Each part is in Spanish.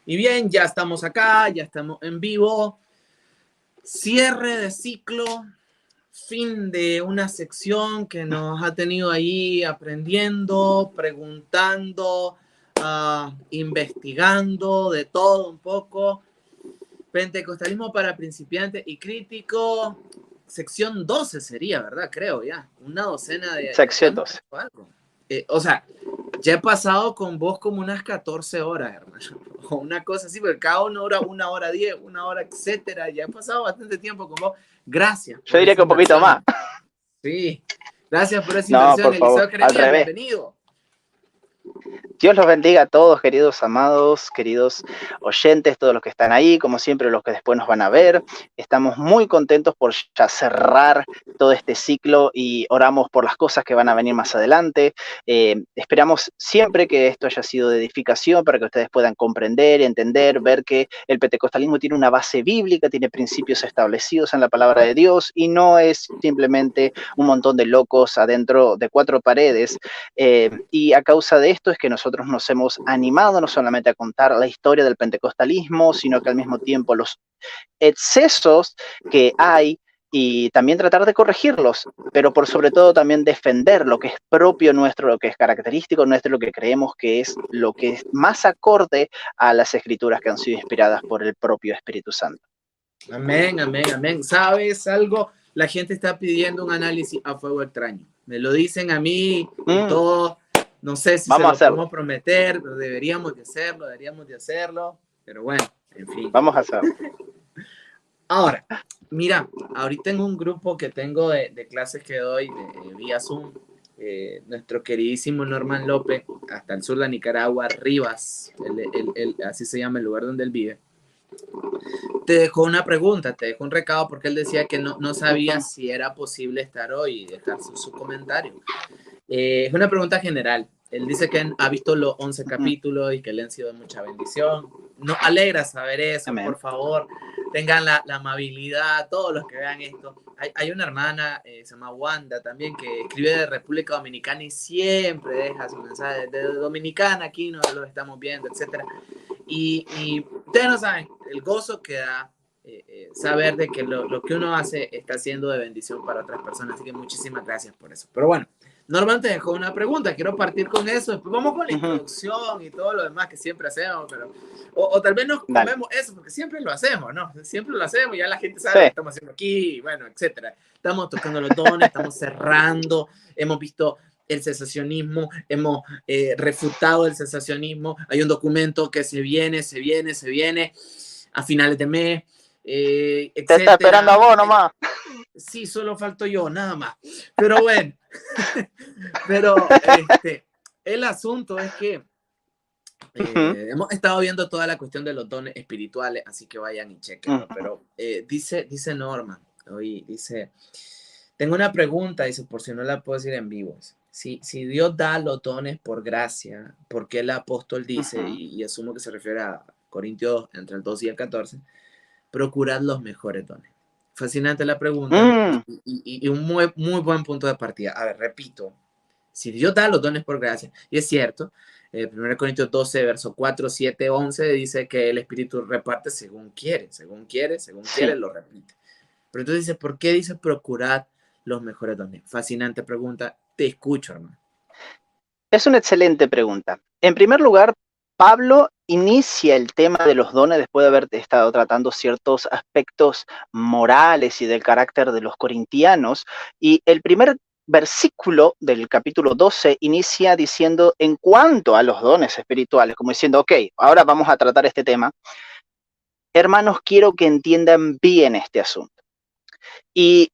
Y bien, ya estamos acá, ya estamos en vivo. Cierre de ciclo, fin de una sección que nos ha tenido ahí aprendiendo, preguntando, investigando de todo un poco. Pentecostalismo para principiantes y críticos. Sección 12 sería, ¿verdad? Creo ya. Una docena de... Sección 12. Algo. O sea, ya he pasado con vos como unas 14 horas, hermano. O una cosa así, porque cada una hora 10, una hora, etcétera. Ya he pasado bastante tiempo con vos. Gracias. Yo diría que un poquito más. Sí. Gracias por esa No, inversión, por favor, Eliseo al Jeremías. revés. Bienvenido. Dios los bendiga a todos, queridos amados, queridos oyentes, todos los que están ahí, como siempre los que después nos van a ver. Estamos muy contentos por ya cerrar todo este ciclo y oramos por las cosas que van a venir más adelante. Esperamos siempre que esto haya sido de edificación para que ustedes puedan comprender, entender, ver que el pentecostalismo tiene una base bíblica, tiene principios establecidos en la palabra de Dios y no es simplemente un montón de locos adentro de cuatro paredes. Y a causa de esto es que nosotros nos hemos animado no solamente a contar la historia del pentecostalismo, sino que al mismo tiempo los excesos que hay y también tratar de corregirlos, pero por sobre todo también defender lo que es propio nuestro, lo que es característico nuestro, lo que creemos que es lo que es más acorde a las escrituras que han sido inspiradas por el propio Espíritu Santo. Amén, amén, amén. ¿Sabes algo? La gente está pidiendo un análisis a fuego extraño. Me lo dicen a mí y todo. No sé si vamos se lo podemos prometer, pero deberíamos de hacerlo. Pero bueno, en fin. Vamos a hacerlo. Ahora, mira, ahorita tengo un grupo que tengo de clases que doy vía Zoom. Nuestro queridísimo Norman López, hasta el sur de Nicaragua, Rivas, así se llama el lugar donde él vive. Te dejó una pregunta, te dejó un recado porque él decía que no sabía si era posible estar hoy y dejar su comentario. Es una pregunta general. Él dice que ha visto los 11 capítulos y que le han sido de mucha bendición. Nos alegra saber eso. Amén. Por favor, tengan la amabilidad, todos los que vean esto. Hay una hermana, se llama Wanda también, que escribe de República Dominicana y siempre deja su mensaje de Dominicana, aquí nos lo estamos viendo, etcétera. Y ustedes no saben el gozo que da saber de que lo que uno hace está siendo de bendición para otras personas. Así que muchísimas gracias por eso. Pero bueno, Norman te dejó una pregunta, quiero partir con eso, después vamos con la introducción y todo lo demás que siempre hacemos, pero o tal vez nos comemos eso, porque siempre lo hacemos, ¿no? Siempre lo hacemos, ya la gente sabe lo que estamos haciendo aquí, bueno, etcétera. Estamos tocando los dones, estamos cerrando, hemos visto el cesacionismo, hemos refutado el cesacionismo, hay un documento que se viene a finales de mes, etcétera. Te está esperando a vos nomás. Sí, solo falto yo, nada más. Pero bueno, pero el asunto es que hemos estado viendo toda la cuestión de los dones espirituales, así que vayan y chequenlo. Pero dice Norman, hoy dice, tengo una pregunta, dice, por si no la puedo decir en vivo. Si Dios da los dones por gracia, ¿por qué el apóstol dice, y asumo que se refiere a Corintios entre el 12 y el 14, procurad los mejores dones? Fascinante la pregunta y un muy, muy buen punto de partida. A ver, repito, si Dios da los dones por gracia, y es cierto, 1 Corintios 12, verso 4, 7, 11, dice que el Espíritu reparte según quiere, lo repite. Pero entonces dice, ¿por qué dice procurad los mejores dones? Fascinante pregunta, te escucho, hermano. Es una excelente pregunta. En primer lugar, Pablo inicia el tema de los dones después de haber estado tratando ciertos aspectos morales y del carácter de los corintianos, y el primer versículo del capítulo 12 inicia diciendo en cuanto a los dones espirituales, como diciendo, ok, ahora vamos a tratar este tema. Hermanos, quiero que entiendan bien este asunto. Y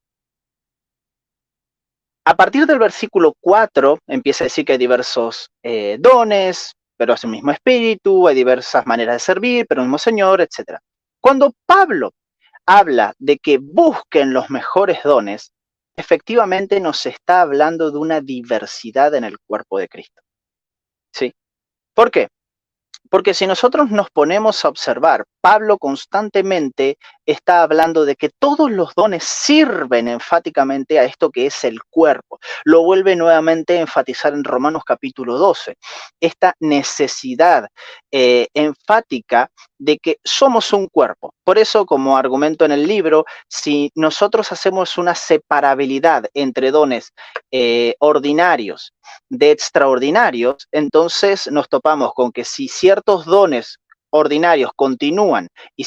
a partir del versículo 4 empieza a decir que hay diversos dones, pero es el mismo espíritu, hay diversas maneras de servir, pero el mismo Señor, etc. Cuando Pablo habla de que busquen los mejores dones, efectivamente nos está hablando de una diversidad en el cuerpo de Cristo. ¿Sí? ¿Por qué? Porque si nosotros nos ponemos a observar, Pablo constantemente está hablando de que todos los dones sirven enfáticamente a esto que es el cuerpo. Lo vuelve nuevamente a enfatizar en Romanos capítulo 12. Esta necesidad enfática de que somos un cuerpo. Por eso, como argumento en el libro, si nosotros hacemos una separabilidad entre dones ordinarios de extraordinarios, entonces nos topamos con que si ciertos dones ordinarios continúan y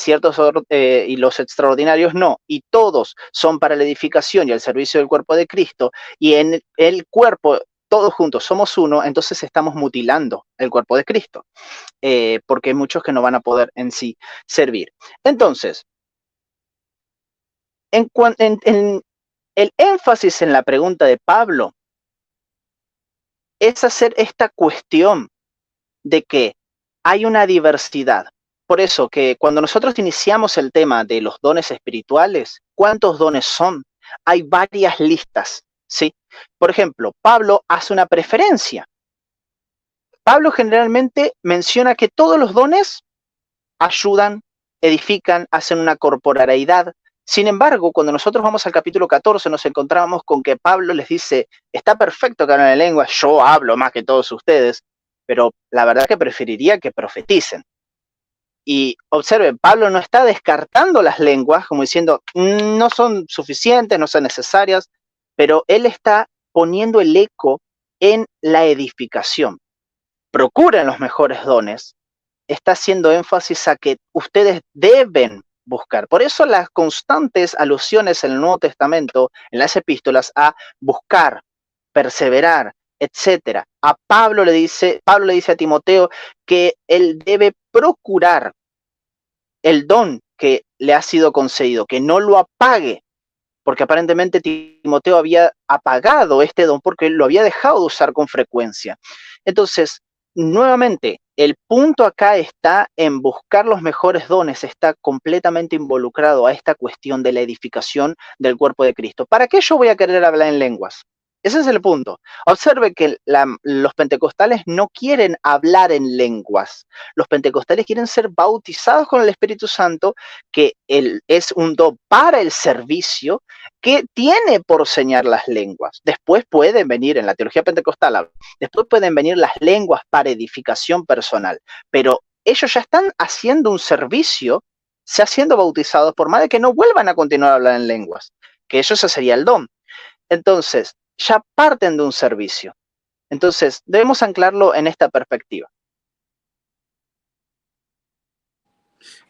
y los extraordinarios no, y todos son para la edificación y el servicio del cuerpo de Cristo, y en el cuerpo todos juntos somos uno, entonces estamos mutilando el cuerpo de Cristo, porque hay muchos que no van a poder en sí servir. Entonces, en el énfasis en la pregunta de Pablo es hacer esta cuestión de que hay una diversidad. Por eso que cuando nosotros iniciamos el tema de los dones espirituales, ¿cuántos dones son? Hay varias listas, ¿sí? Por ejemplo, Pablo hace una preferencia. Pablo generalmente menciona que todos los dones ayudan, edifican, hacen una corporeidad. Sin embargo, cuando nosotros vamos al capítulo 14, nos encontramos con que Pablo les dice, está perfecto que hablen en lengua, yo hablo más que todos ustedes, pero la verdad que preferiría que profeticen. Y observen, Pablo no está descartando las lenguas, como diciendo, no son suficientes, no son necesarias, pero él está poniendo el eco en la edificación. Procuren los mejores dones, está haciendo énfasis a que ustedes deben buscar. Por eso las constantes alusiones en el Nuevo Testamento, en las epístolas, a buscar, perseverar, etcétera. Pablo le dice a Timoteo que él debe procurar el don que le ha sido concedido, que no lo apague, porque aparentemente Timoteo había apagado este don porque lo había dejado de usar con frecuencia. Entonces, nuevamente, el punto acá está en buscar los mejores dones, está completamente involucrado a esta cuestión de la edificación del cuerpo de Cristo. ¿Para qué yo voy a querer hablar en lenguas? Ese es el punto. Observe que los pentecostales no quieren hablar en lenguas. Los pentecostales quieren ser bautizados con el Espíritu Santo, que es un don para el servicio, que tiene por señal las lenguas. Después pueden venir, en la teología pentecostal, después pueden venir las lenguas para edificación personal, pero ellos ya están haciendo un servicio, se haciendo bautizados, por más de que no vuelvan a continuar a hablar en lenguas, que eso sería el don. Entonces, ya parten de un servicio. Entonces, debemos anclarlo en esta perspectiva.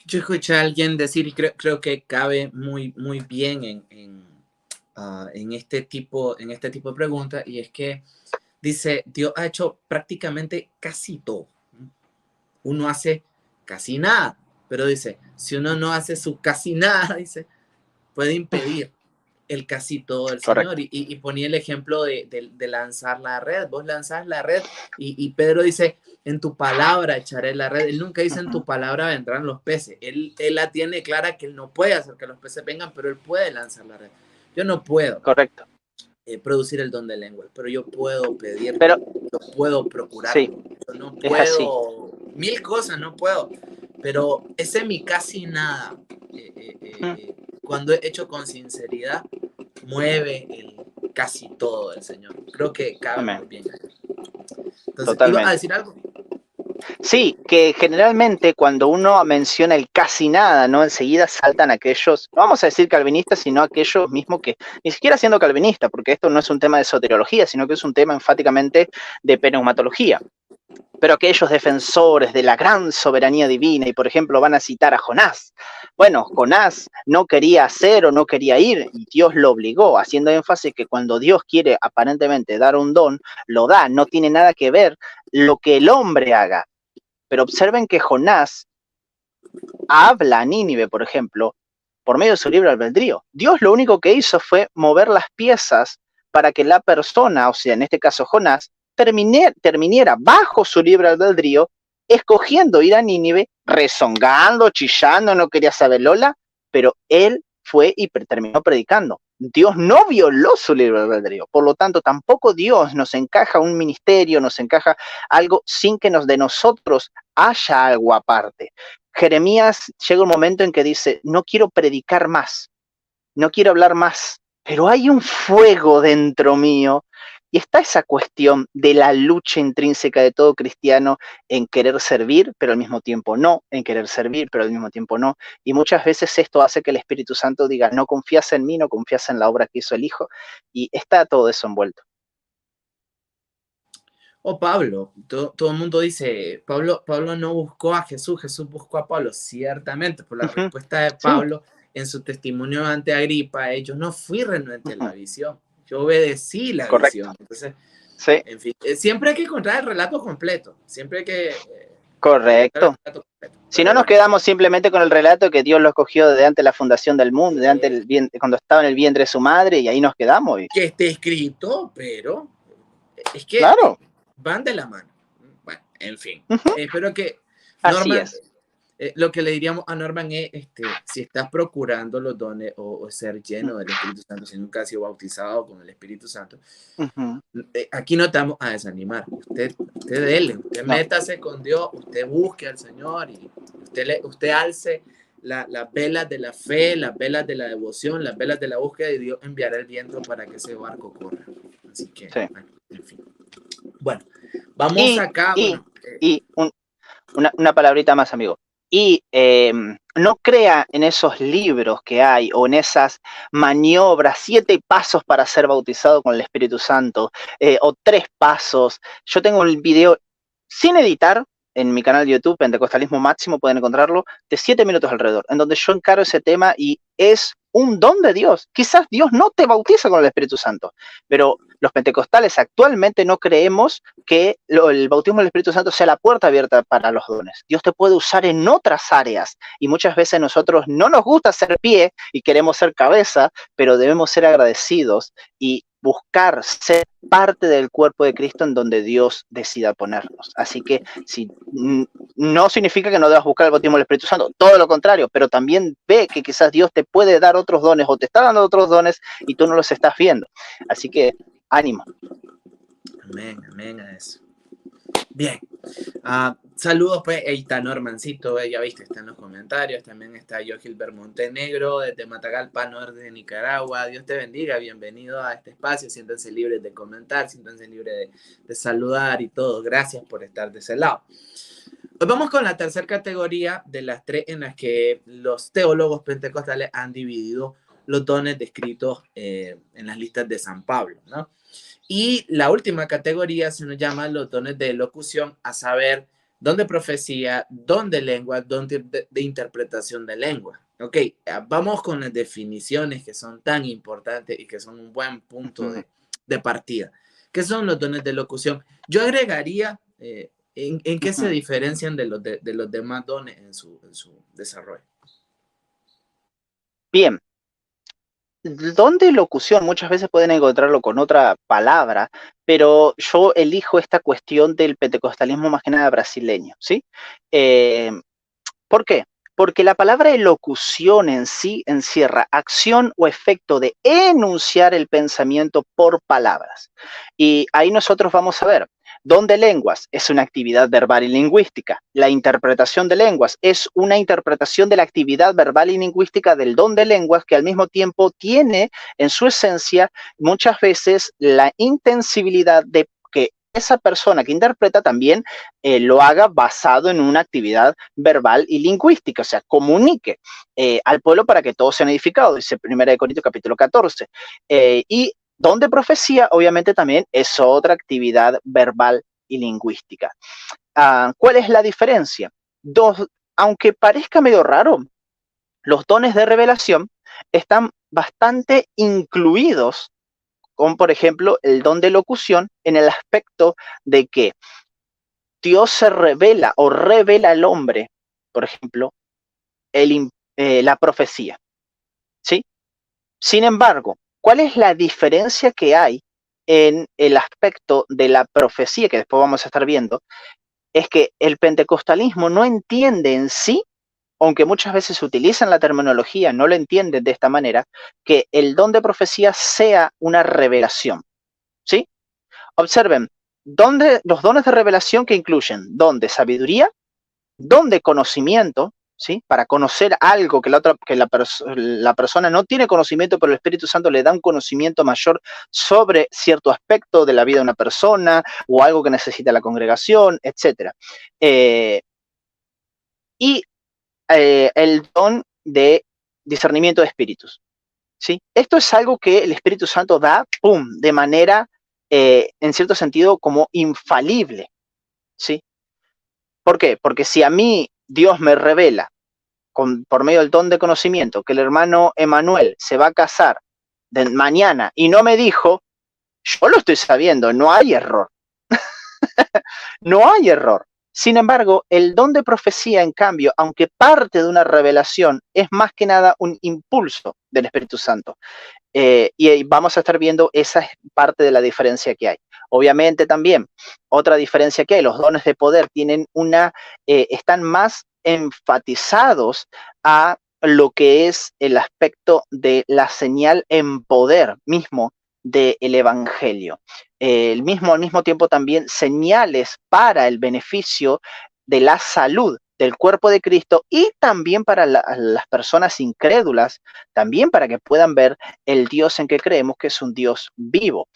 Yo escuché a alguien decir, y creo que cabe muy bien en este tipo de preguntas, y es que dice, Dios ha hecho prácticamente casi todo. Uno hace casi nada, pero dice, si uno no hace su casi nada, dice, puede impedir el casi todo del Señor. Y ponía el ejemplo de lanzar la red. Vos lanzás la red y Pedro dice, en tu palabra echaré la red. Él nunca dice, en tu palabra vendrán los peces. Él la tiene clara que él no puede hacer que los peces vengan, pero él puede lanzar la red. Yo no puedo. Correcto. Producir el don de lengua, pero yo puedo pedir, pero yo puedo procurar. Sí, yo no puedo, mil cosas no puedo, pero ese mi casi nada, cuando he hecho con sinceridad, mueve el casi todo del Señor. Creo que cabe muy bien. Entonces, ¿ibas a decir algo? Sí, que generalmente cuando uno menciona el casi nada, ¿no? Enseguida saltan aquellos, no vamos a decir calvinistas, sino aquellos mismos que, ni siquiera siendo calvinista, porque esto no es un tema de soteriología, sino que es un tema enfáticamente de pneumatología. Pero aquellos defensores de la gran soberanía divina, y por ejemplo van a citar a Jonás. Bueno, Jonás no quería hacer o no quería ir, y Dios lo obligó, haciendo énfasis que cuando Dios quiere aparentemente dar un don, lo da, no tiene nada que ver lo que el hombre haga. Pero observen que Jonás habla a Nínive, por ejemplo, por medio de su libre albedrío. Dios lo único que hizo fue mover las piezas para que la persona, o sea, en este caso Jonás, terminara bajo su libre albedrío, escogiendo ir a Nínive, rezongando, chillando, no quería saber Lola, pero él fue y terminó predicando. Dios no violó su libre albedrío, por lo tanto tampoco Dios nos encaja un ministerio, nos encaja algo sin que de nosotros haya algo aparte. Jeremías llega un momento en que dice, no quiero predicar más, no quiero hablar más, pero hay un fuego dentro mío. Y está esa cuestión de la lucha intrínseca de todo cristiano en querer servir, pero al mismo tiempo no, en querer servir, pero al mismo tiempo no. Y muchas veces esto hace que el Espíritu Santo diga, no confías en mí, no confías en la obra que hizo el Hijo, y está todo eso envuelto. O Pablo, todo el mundo dice, Pablo no buscó a Jesús, Jesús buscó a Pablo, ciertamente, por la respuesta de Sí. Pablo en su testimonio ante Agripa, yo no fui renuente a la visión, yo obedecí la visión. Entonces, sí. en fin, siempre hay que encontrar el relato completo, siempre hay que... Correcto. Si no, nos quedamos simplemente con el relato que Dios lo escogió desde antes de la fundación del mundo, de antes cuando estaba en el vientre de su madre, y ahí nos quedamos. Que esté escrito, pero es que claro, van de la mano. Bueno, en fin. Espero que Norman, así es. Lo que le diríamos a Norman es, si estás procurando los dones o ser lleno del Espíritu Santo, si nunca has sido bautizado con el Espíritu Santo, aquí no te vamos a desanimar. Usted dele, usted métase con Dios, usted busque al Señor y usted alce las velas de la fe, las velas de la devoción, las velas de la búsqueda, y Dios enviará el viento para que ese barco corra. Así que, bueno, en fin. Bueno, vamos acá. Una palabrita más, amigo. Y no crea en esos libros que hay o en esas maniobras, 7 pasos para ser bautizado con el Espíritu Santo o 3 pasos. Yo tengo el video sin editar en mi canal de YouTube, Pentecostalismo Máximo, pueden encontrarlo, de 7 minutos alrededor, en donde yo encaro ese tema y es un don de Dios. Quizás Dios no te bautiza con el Espíritu Santo, pero los pentecostales actualmente no creemos que el bautismo del Espíritu Santo sea la puerta abierta para los dones. Dios te puede usar en otras áreas y muchas veces nosotros no nos gusta ser pie y queremos ser cabeza, pero debemos ser agradecidos y buscar ser parte del cuerpo de Cristo en donde Dios decida ponernos. Así que no significa que no debas buscar el bautismo del Espíritu Santo, todo lo contrario, pero también ve que quizás Dios te puede dar otros dones o te está dando otros dones y tú no los estás viendo. Así que ánimo. Amén a eso. Bien. Saludos, pues, ahí está Normancito, ya viste, está en los comentarios. También está yo, Gilbert Montenegro, desde Matagalpa, norte de Nicaragua. Dios te bendiga, bienvenido a este espacio. Siéntanse libres de comentar, siéntanse libres de saludar y todo. Gracias por estar de ese lado. Hoy vamos con la tercera categoría de las 3 en las que los teólogos pentecostales han dividido los dones descritos en las listas de San Pablo, ¿no? Y la última categoría se nos llama los dones de elocución, a saber, don de profecía, don de lengua, don de interpretación de lengua. Ok, vamos con las definiciones que son tan importantes y que son un buen punto de partida. ¿Qué son los dones de elocución? Yo agregaría en qué se diferencian de los demás dones en su desarrollo. Bien. El don de locución muchas veces pueden encontrarlo con otra palabra, pero yo elijo esta cuestión del pentecostalismo más que nada brasileño, ¿sí? ¿Por qué? Porque la palabra elocución en sí encierra acción o efecto de enunciar el pensamiento por palabras. Y ahí nosotros vamos a ver, don de lenguas es una actividad verbal y lingüística. La interpretación de lenguas es una interpretación de la actividad verbal y lingüística del don de lenguas que al mismo tiempo tiene en su esencia muchas veces la intensibilidad de que esa persona que interpreta también lo haga basado en una actividad verbal y lingüística, o sea, comunique al pueblo para que todos sean edificados, dice 1 Corintios capítulo 14. Y don de profecía, obviamente, también es otra actividad verbal y lingüística. ¿Cuál es la diferencia? Aunque parezca medio raro, los dones de revelación están bastante incluidos con, por ejemplo, el don de locución en el aspecto de que Dios se revela o revela al hombre, por ejemplo, la profecía, ¿sí? Sin embargo, ¿cuál es la diferencia que hay en el aspecto de la profecía que después vamos a estar viendo? Es que el pentecostalismo no entiende en sí, aunque muchas veces utilizan la terminología, no lo entienden de esta manera, que el don de profecía sea una revelación, ¿sí? Observen, los dones de revelación que incluyen don de sabiduría, don de conocimiento, ¿sí? Para conocer algo que la persona no tiene conocimiento, pero el Espíritu Santo le da un conocimiento mayor sobre cierto aspecto de la vida de una persona o algo que necesita la congregación, etc. Y el don de discernimiento de espíritus, ¿sí? Esto es algo que el Espíritu Santo da, ¡pum!, de manera, en cierto sentido, como infalible, ¿sí? ¿Por qué? Porque si a mí Dios me revela por medio del don de conocimiento que el hermano Emanuel se va a casar de mañana y no me dijo, yo lo estoy sabiendo, no hay error. No hay error. Sin embargo, el don de profecía, en cambio, aunque parte de una revelación, es más que nada un impulso del Espíritu Santo. Y vamos a estar viendo esa parte de la diferencia que hay. Obviamente también, otra diferencia que hay, los dones de poder tienen están más enfatizados a lo que es el aspecto de la señal en poder mismo del Evangelio. Al mismo tiempo también señales para el beneficio de la salud del cuerpo de Cristo y también para las personas incrédulas, también para que puedan ver el Dios en que creemos, que es un Dios vivo.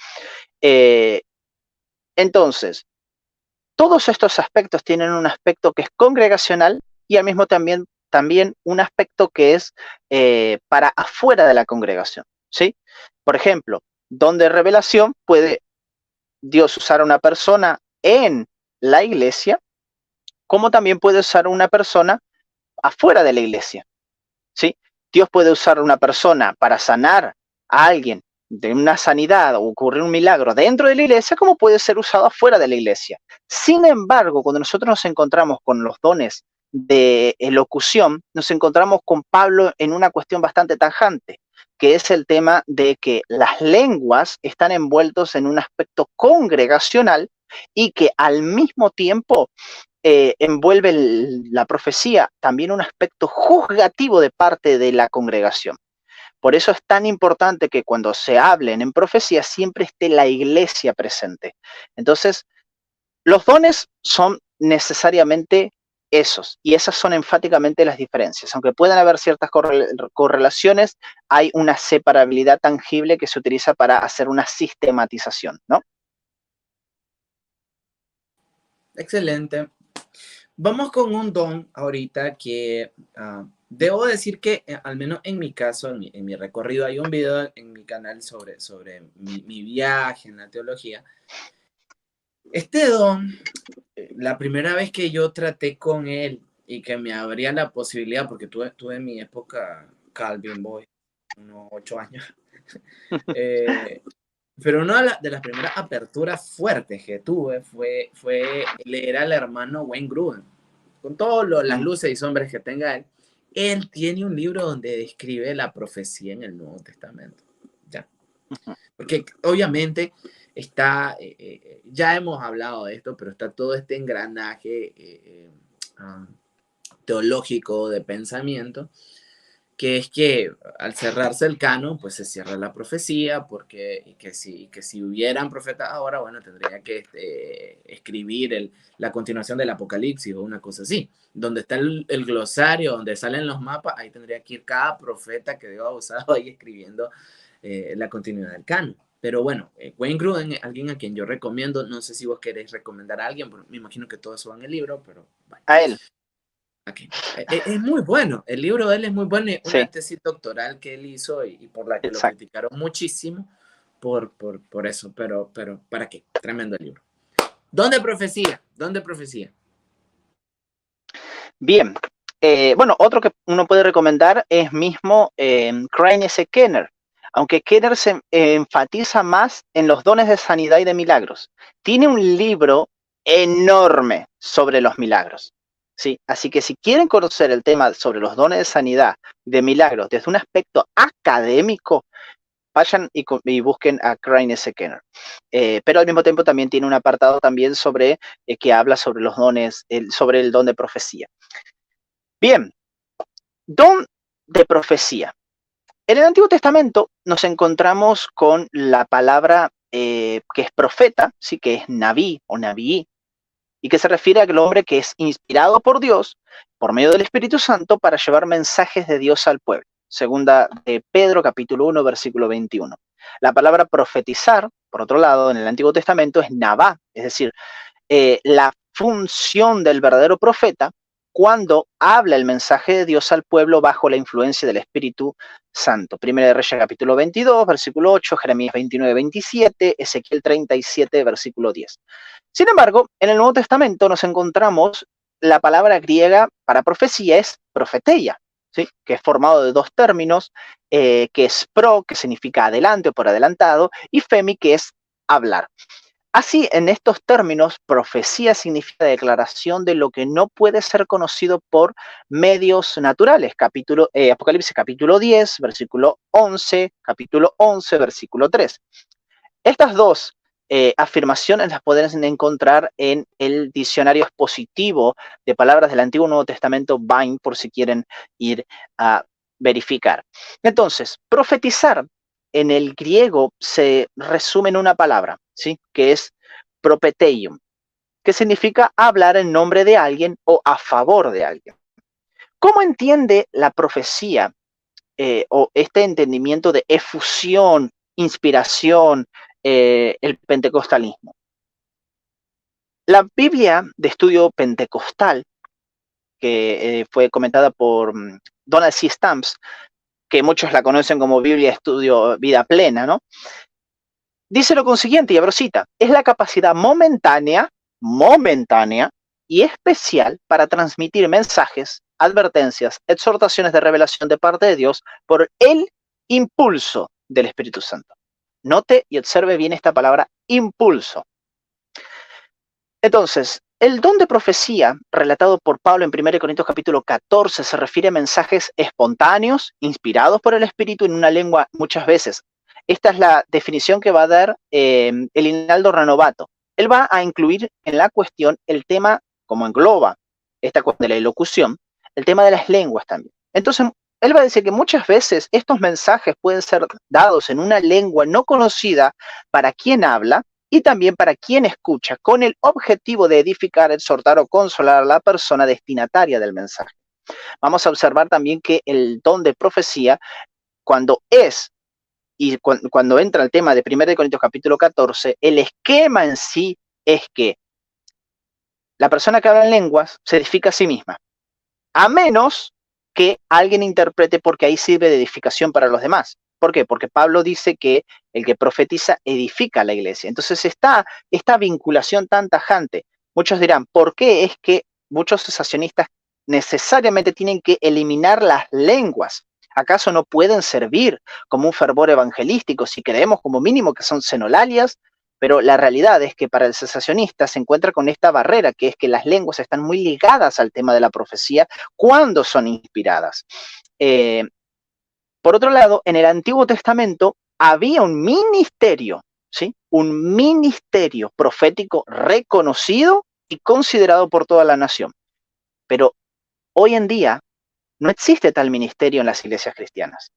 Entonces, todos estos aspectos tienen un aspecto que es congregacional y al mismo también un aspecto que es para afuera de la congregación, ¿sí? Por ejemplo, don de revelación, puede Dios usar a una persona en la iglesia, como también puede usar a una persona afuera de la iglesia, ¿sí? Dios puede usar a una persona para sanar a alguien de una sanidad o ocurrir un milagro dentro de la iglesia, como puede ser usado afuera de la iglesia. Sin embargo, cuando nosotros nos encontramos con los dones de elocución, nos encontramos con Pablo en una cuestión bastante tajante, que es el tema de que las lenguas están envueltos en un aspecto congregacional y que al mismo tiempo envuelve la profecía también un aspecto juzgativo de parte de la congregación. Por eso es tan importante que cuando se hablen en profecía siempre esté la iglesia presente. Entonces, los dones son necesariamente esos, y esas son enfáticamente las diferencias. Aunque puedan haber ciertas correlaciones, hay una separabilidad tangible que se utiliza para hacer una sistematización, ¿no? Excelente. Vamos con un don ahorita que debo decir que, al menos en mi caso, en mi recorrido, hay un video en mi canal sobre mi viaje en la teología. Este don, la primera vez que yo traté con él y que me abría la posibilidad, porque tuve mi época Calvin Boy, unos 8 años, pero una de las primeras aperturas fuertes que tuve fue leer al hermano Wayne Grudem. Con todas las luces y sombras que tenga él, él tiene un libro donde describe la profecía en el Nuevo Testamento. ¿Ya? Porque obviamente está, ya hemos hablado de esto, pero está todo este engranaje teológico de pensamiento, que es que al cerrarse el canon, pues se cierra la profecía, porque que si hubieran profetas ahora, bueno, tendría que escribir la continuación del Apocalipsis o una cosa así. Donde está el glosario, donde salen los mapas, ahí tendría que ir cada profeta que Dios ha usado ahí escribiendo la continuidad del canon. Pero bueno, Wayne Grudem es alguien a quien yo recomiendo. No sé si vos querés recomendar a alguien, me imagino que todo eso va en el libro, pero bueno. A él. Okay. Es muy bueno, el libro de él es muy bueno, es una Sí. tesis doctoral que él hizo y por la que Exacto. lo criticaron muchísimo por eso, pero ¿para qué? Tremendo el libro. ¿Dónde profecía? ¿Dónde profecía? Bien, bueno, otro que uno puede recomendar es mismo Crane S. Kenner, aunque Kenner se enfatiza más en los dones de sanidad y de milagros. Tiene un libro enorme sobre los milagros, ¿sí? Así que si quieren conocer el tema sobre los dones de sanidad y de milagros desde un aspecto académico, vayan y busquen a Crane S. Kenner. Pero al mismo tiempo también tiene un apartado también sobre que habla sobre los dones, sobre el don de profecía. Bien, don de profecía. En el Antiguo Testamento nos encontramos con la palabra que es profeta, ¿sí? Que es Naví o Naví, y que se refiere al hombre que es inspirado por Dios por medio del Espíritu Santo para llevar mensajes de Dios al pueblo. Segunda de Pedro, capítulo 1, versículo 21. La palabra profetizar, por otro lado, en el Antiguo Testamento es nabá, es decir, la función del verdadero profeta cuando habla el mensaje de Dios al pueblo bajo la influencia del Espíritu Santo. Primera de Reyes capítulo 22, versículo 8, Jeremías 29, 27, Ezequiel 37, versículo 10. Sin embargo, en el Nuevo Testamento nos encontramos la palabra griega para profecía es profeteia, ¿sí? Que es formado de dos términos, que es pro, que significa adelante o por adelantado, y femi, que es hablar. Así, en estos términos, profecía significa declaración de lo que no puede ser conocido por medios naturales. Apocalipsis capítulo 10, versículo 11, capítulo 11, versículo 3. Estas dos afirmaciones las pueden encontrar en el diccionario expositivo de palabras del Antiguo y Nuevo Testamento, Vine, por si quieren ir a verificar. Entonces, profetizar en el griego se resume en una palabra, ¿sí? Que es propeteium, que significa hablar en nombre de alguien o a favor de alguien. ¿Cómo entiende la profecía o este entendimiento de efusión, inspiración, el pentecostalismo? La Biblia de estudio pentecostal, que fue comentada por Donald C. Stamps, que muchos la conocen como Biblia de estudio vida plena, ¿no? Dice lo consiguiente, y abro cita: es la capacidad momentánea y especial para transmitir mensajes, advertencias, exhortaciones de revelación de parte de Dios por el impulso del Espíritu Santo. Note y observe bien esta palabra, impulso. Entonces, el don de profecía, relatado por Pablo en 1 Corintios capítulo 14, se refiere a mensajes espontáneos, inspirados por el Espíritu en una lengua muchas veces. Esta es la definición que va a dar el Hinaldo Renovato. Él va a incluir en la cuestión el tema, como engloba esta cuestión de la elocución, el tema de las lenguas también. Entonces, él va a decir que muchas veces estos mensajes pueden ser dados en una lengua no conocida para quien habla, y también para quien escucha, con el objetivo de edificar, exhortar o consolar a la persona destinataria del mensaje. Vamos a observar también que el don de profecía, cuando entra el tema de 1 Corintios capítulo 14, el esquema en sí es que la persona que habla en lenguas se edifica a sí misma, a menos que alguien interprete, porque ahí sirve de edificación para los demás. ¿Por qué? Porque Pablo dice que el que profetiza edifica a la iglesia. Entonces está esta vinculación tan tajante. Muchos dirán, ¿por qué es que muchos cesacionistas necesariamente tienen que eliminar las lenguas? ¿Acaso no pueden servir como un fervor evangelístico si creemos como mínimo que son xenolalias? Pero la realidad es que para el cesacionista se encuentra con esta barrera, que es que las lenguas están muy ligadas al tema de la profecía cuando son inspiradas. Por otro lado, en el Antiguo Testamento había un ministerio, ¿sí? Un ministerio profético reconocido y considerado por toda la nación. Pero hoy en día no existe tal ministerio en las iglesias cristianas.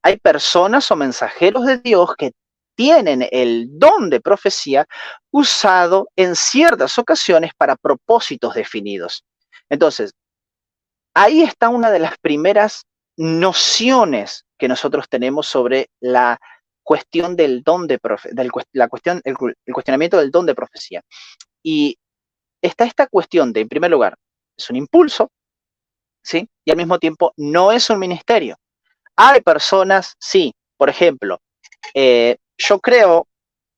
Hay personas o mensajeros de Dios que tienen el don de profecía usado en ciertas ocasiones para propósitos definidos. Entonces, ahí está una de las primeras nociones que nosotros tenemos sobre la cuestión del don de el cuestionamiento del don de profecía. Y está esta cuestión de, en primer lugar, es un impulso, ¿sí? Y al mismo tiempo no es un ministerio. Hay personas, sí, por ejemplo, yo creo,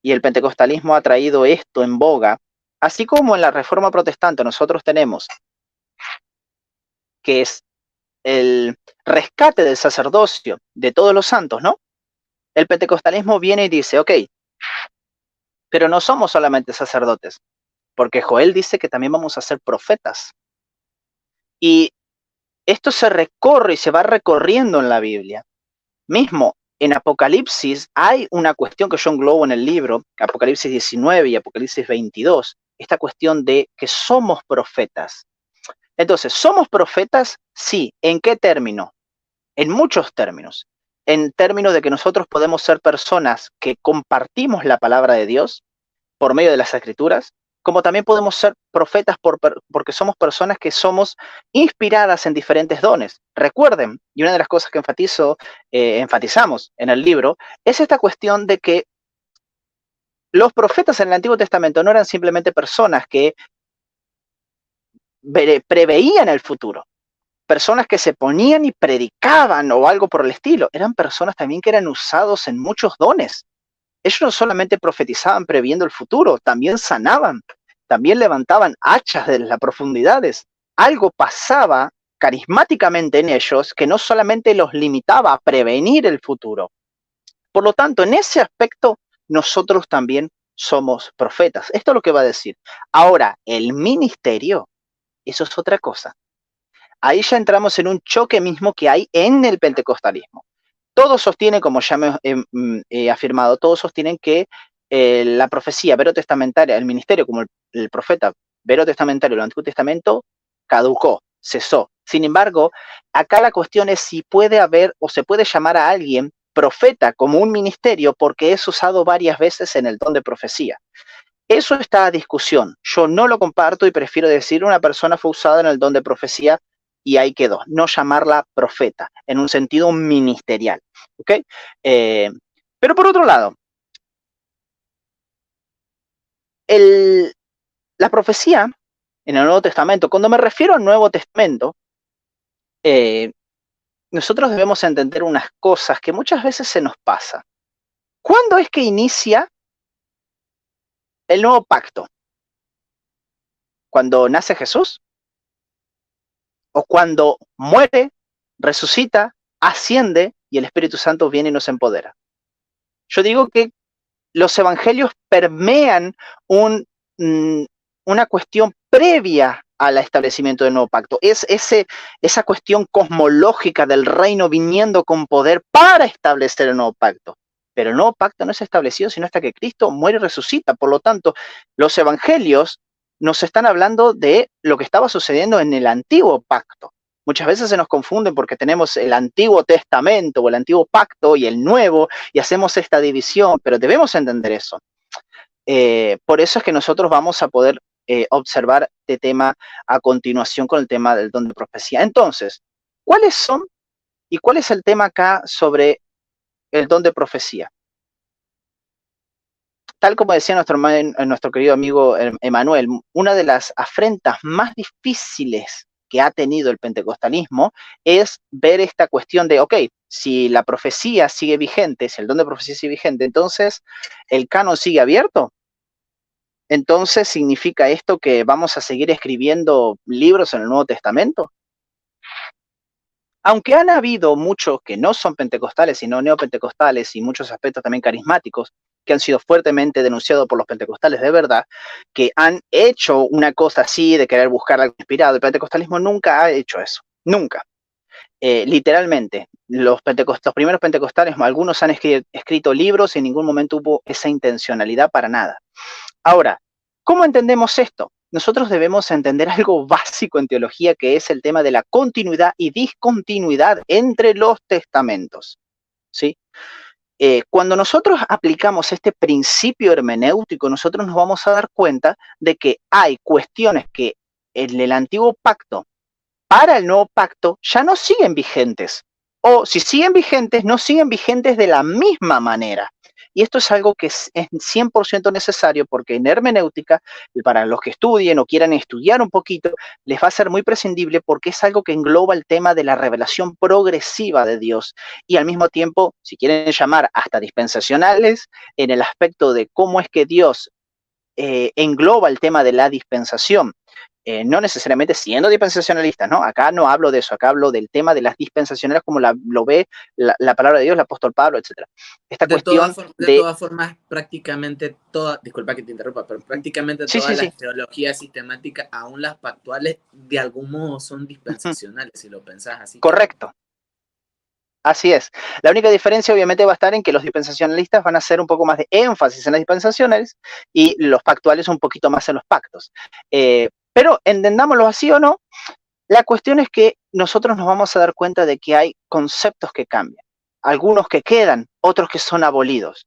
y el pentecostalismo ha traído esto en boga, así como en la Reforma Protestante nosotros tenemos, que es el rescate del sacerdocio de todos los santos, ¿no? El pentecostalismo viene y dice, ok, pero no somos solamente sacerdotes, porque Joel dice que también vamos a ser profetas. Y esto se recorre y se va recorriendo en la Biblia. Mismo en Apocalipsis hay una cuestión que yo englobo en el libro, Apocalipsis 19 y Apocalipsis 22, esta cuestión de que somos profetas. Entonces, ¿somos profetas? Sí. ¿En qué término? En muchos términos. En términos de que nosotros podemos ser personas que compartimos la palabra de Dios por medio de las Escrituras, como también podemos ser profetas porque somos personas que somos inspiradas en diferentes dones. Recuerden, y una de las cosas que enfatizamos en el libro, es esta cuestión de que los profetas en el Antiguo Testamento no eran simplemente personas que preveían el futuro, personas que se ponían y predicaban o algo por el estilo, eran personas también que eran usados en muchos dones. Ellos no solamente profetizaban previendo el futuro, también sanaban, también levantaban hachas de las profundidades. Algo pasaba carismáticamente en ellos que no solamente los limitaba a prevenir el futuro. Por lo tanto, en ese aspecto, nosotros también somos profetas. Esto es lo que va a decir. Ahora, el ministerio, eso es otra cosa. Ahí ya entramos en un choque mismo que hay en el pentecostalismo. Todos sostienen, como ya me he afirmado, todos sostienen que la profecía verotestamentaria, el ministerio como el profeta verotestamentario del Antiguo Testamento, caducó, cesó. Sin embargo, acá la cuestión es si puede haber o se puede llamar a alguien profeta como un ministerio porque es usado varias veces en el don de profecía. Eso está a discusión. Yo no lo comparto y prefiero decir una persona fue usada en el don de profecía y ahí quedó. No llamarla profeta en un sentido ministerial. ¿Okay? Pero por otro lado, la profecía en el Nuevo Testamento, cuando me refiero al Nuevo Testamento, nosotros debemos entender unas cosas que muchas veces se nos pasa. ¿Cuándo es que inicia el nuevo pacto? ¿Cuando nace Jesús? ¿O cuando muere, resucita, asciende y el Espíritu Santo viene y nos empodera? Yo digo que los evangelios permean una cuestión previa al establecimiento del nuevo pacto. Es esa cuestión cosmológica del reino viniendo con poder para establecer el nuevo pacto. Pero el nuevo pacto no es establecido sino hasta que Cristo muere y resucita. Por lo tanto, los evangelios nos están hablando de lo que estaba sucediendo en el antiguo pacto. Muchas veces se nos confunden porque tenemos el Antiguo Testamento o el Antiguo Pacto y el Nuevo y hacemos esta división, pero debemos entender eso. Por eso es que nosotros vamos a poder observar este tema a continuación con el tema del don de profecía. Entonces, ¿cuáles son y cuál es el tema acá sobre el don de profecía? Tal como decía nuestro querido amigo Emanuel, una de las afrentas más difíciles que ha tenido el pentecostalismo es ver esta cuestión de, ok, si la profecía sigue vigente, si el don de profecía sigue vigente, entonces el canon sigue abierto. Entonces, ¿significa esto que vamos a seguir escribiendo libros en el Nuevo Testamento? Aunque han habido muchos que no son pentecostales, sino neopentecostales y muchos aspectos también carismáticos, que han sido fuertemente denunciados por los pentecostales de verdad, que han hecho una cosa así de querer buscar algo inspirado. El pentecostalismo nunca ha hecho eso, nunca. Literalmente, los primeros pentecostales, algunos han escrito libros y en ningún momento hubo esa intencionalidad para nada. Ahora, ¿cómo entendemos esto? Nosotros debemos entender algo básico en teología, que es el tema de la continuidad y discontinuidad entre los testamentos, ¿sí? Cuando nosotros aplicamos este principio hermenéutico, nosotros nos vamos a dar cuenta de que hay cuestiones que en el antiguo pacto para el nuevo pacto ya no siguen vigentes. O si siguen vigentes, no siguen vigentes de la misma manera. Y esto es algo que es 100% necesario porque en hermenéutica, para los que estudien o quieran estudiar un poquito, les va a ser muy prescindible porque es algo que engloba el tema de la revelación progresiva de Dios y al mismo tiempo, si quieren llamar hasta dispensacionales, en el aspecto de cómo es que Dios engloba el tema de la dispensación. No necesariamente siendo dispensacionalistas, ¿no? Acá no hablo de eso, acá hablo del tema de las dispensacionales como lo ve la palabra de Dios, el apóstol Pablo, etc. Esta cuestión de todas formas, prácticamente todas, disculpa que te interrumpa, pero prácticamente todas las teologías sistemáticas, aún las pactuales, de algún modo son dispensacionales, si lo pensás así. Correcto. Así es. La única diferencia obviamente va a estar en que los dispensacionalistas van a hacer un poco más de énfasis en las dispensacionales y los pactuales un poquito más en los pactos. Pero entendámoslo así o no, la cuestión es que nosotros nos vamos a dar cuenta de que hay conceptos que cambian. Algunos que quedan, otros que son abolidos.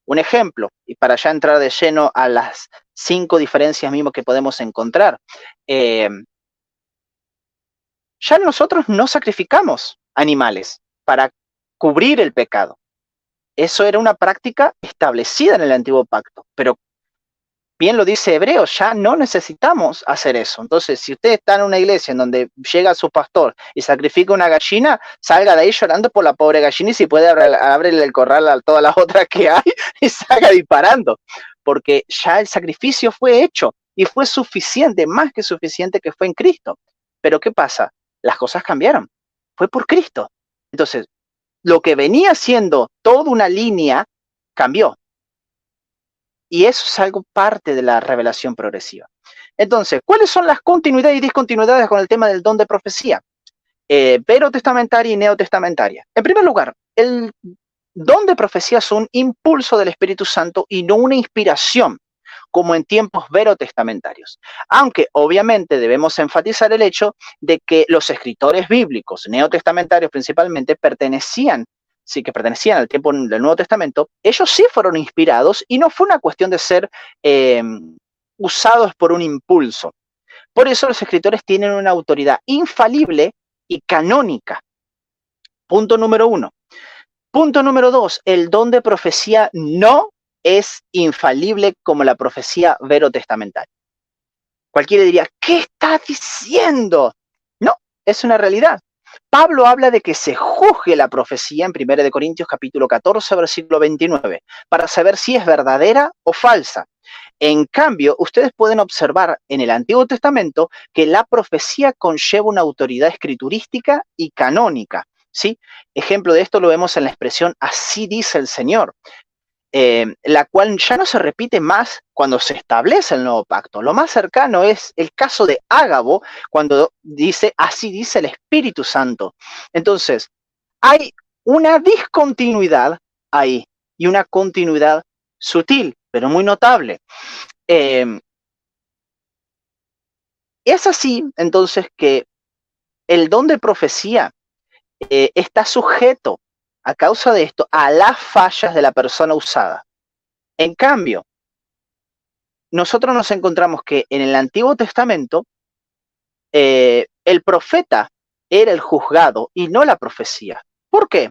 Un ejemplo, y para ya entrar de lleno a las 5 diferencias mismo que podemos encontrar. Ya nosotros no sacrificamos animales para cubrir el pecado. Eso era una práctica establecida en el antiguo pacto, pero bien lo dice Hebreos, ya no necesitamos hacer eso. Entonces, si usted está en una iglesia en donde llega su pastor y sacrifica una gallina, salga de ahí llorando por la pobre gallina y si puede abrirle el corral a todas las otras que hay y salga disparando, porque ya el sacrificio fue hecho y fue suficiente, más que suficiente que fue en Cristo. Pero ¿qué pasa? Las cosas cambiaron. Fue por Cristo. Entonces, lo que venía siendo toda una línea cambió. Y eso es algo parte de la revelación progresiva. Entonces, ¿cuáles son las continuidades y discontinuidades con el tema del don de profecía? Verotestamentaria y neotestamentaria. En primer lugar, el don de profecía es un impulso del Espíritu Santo y no una inspiración, como en tiempos verotestamentarios. Aunque obviamente debemos enfatizar el hecho de que los escritores bíblicos, neotestamentarios principalmente, pertenecían al tiempo del Nuevo Testamento, ellos sí fueron inspirados y no fue una cuestión de ser usados por un impulso. Por eso los escritores tienen una autoridad infalible y canónica. Punto número 1. Punto número 2, el don de profecía no es infalible como la profecía verotestamentaria. Cualquiera diría, ¿qué está diciendo? No, es una realidad. Pablo habla de que se juzgue la profecía en 1 Corintios capítulo 14, versículo 29, para saber si es verdadera o falsa. En cambio, ustedes pueden observar en el Antiguo Testamento que la profecía conlleva una autoridad escriturística y canónica, ¿sí? Ejemplo de esto lo vemos en la expresión así dice el Señor, la cual ya no se repite más cuando se establece el nuevo pacto. Lo más cercano es el caso de Ágabo, cuando dice así dice el Espíritu Santo. Entonces, hay una discontinuidad ahí y una continuidad sutil, pero muy notable. Es así, entonces, que el don de profecía está sujeto, a causa de esto, a las fallas de la persona usada. En cambio, nosotros nos encontramos que en el Antiguo Testamento, el profeta era el juzgado y no la profecía. ¿Por qué?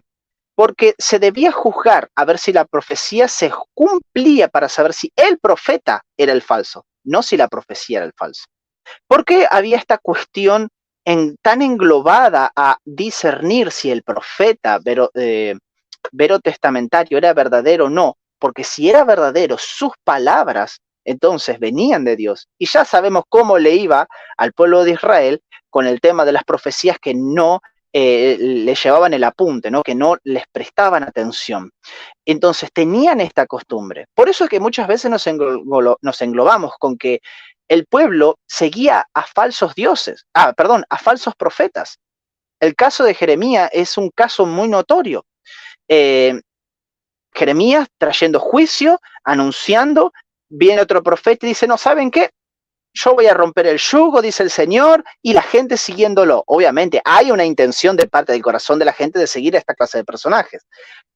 Porque se debía juzgar a ver si la profecía se cumplía para saber si el profeta era el falso, no si la profecía era el falso. Porque había esta cuestión tan englobada a discernir si el profeta verotestamentario era verdadero o no, porque si era verdadero, sus palabras entonces venían de Dios. Y ya sabemos cómo le iba al pueblo de Israel con el tema de las profecías que no le llevaban el apunte, ¿no? Que no les prestaban atención. Entonces tenían esta costumbre. Por eso es que muchas veces nos englobamos con que el pueblo seguía a falsos dioses, a falsos profetas. El caso de Jeremías es un caso muy notorio. Jeremías trayendo juicio, anunciando, viene otro profeta y dice, no, ¿saben qué? Yo voy a romper el yugo, dice el Señor, y la gente siguiéndolo. Obviamente hay una intención de parte del corazón de la gente de seguir a esta clase de personajes,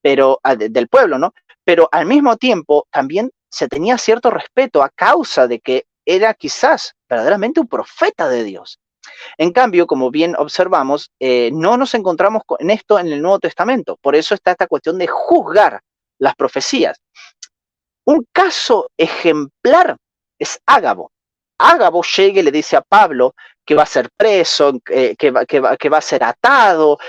pero del pueblo, ¿no? Pero al mismo tiempo también se tenía cierto respeto a causa de que era quizás verdaderamente un profeta de Dios. En cambio, como bien observamos, no nos encontramos en esto en el Nuevo Testamento. Por eso está esta cuestión de juzgar las profecías. Un caso ejemplar es Ágabo. Ágabo llega y le dice a Pablo que va a ser preso, que va a ser atado,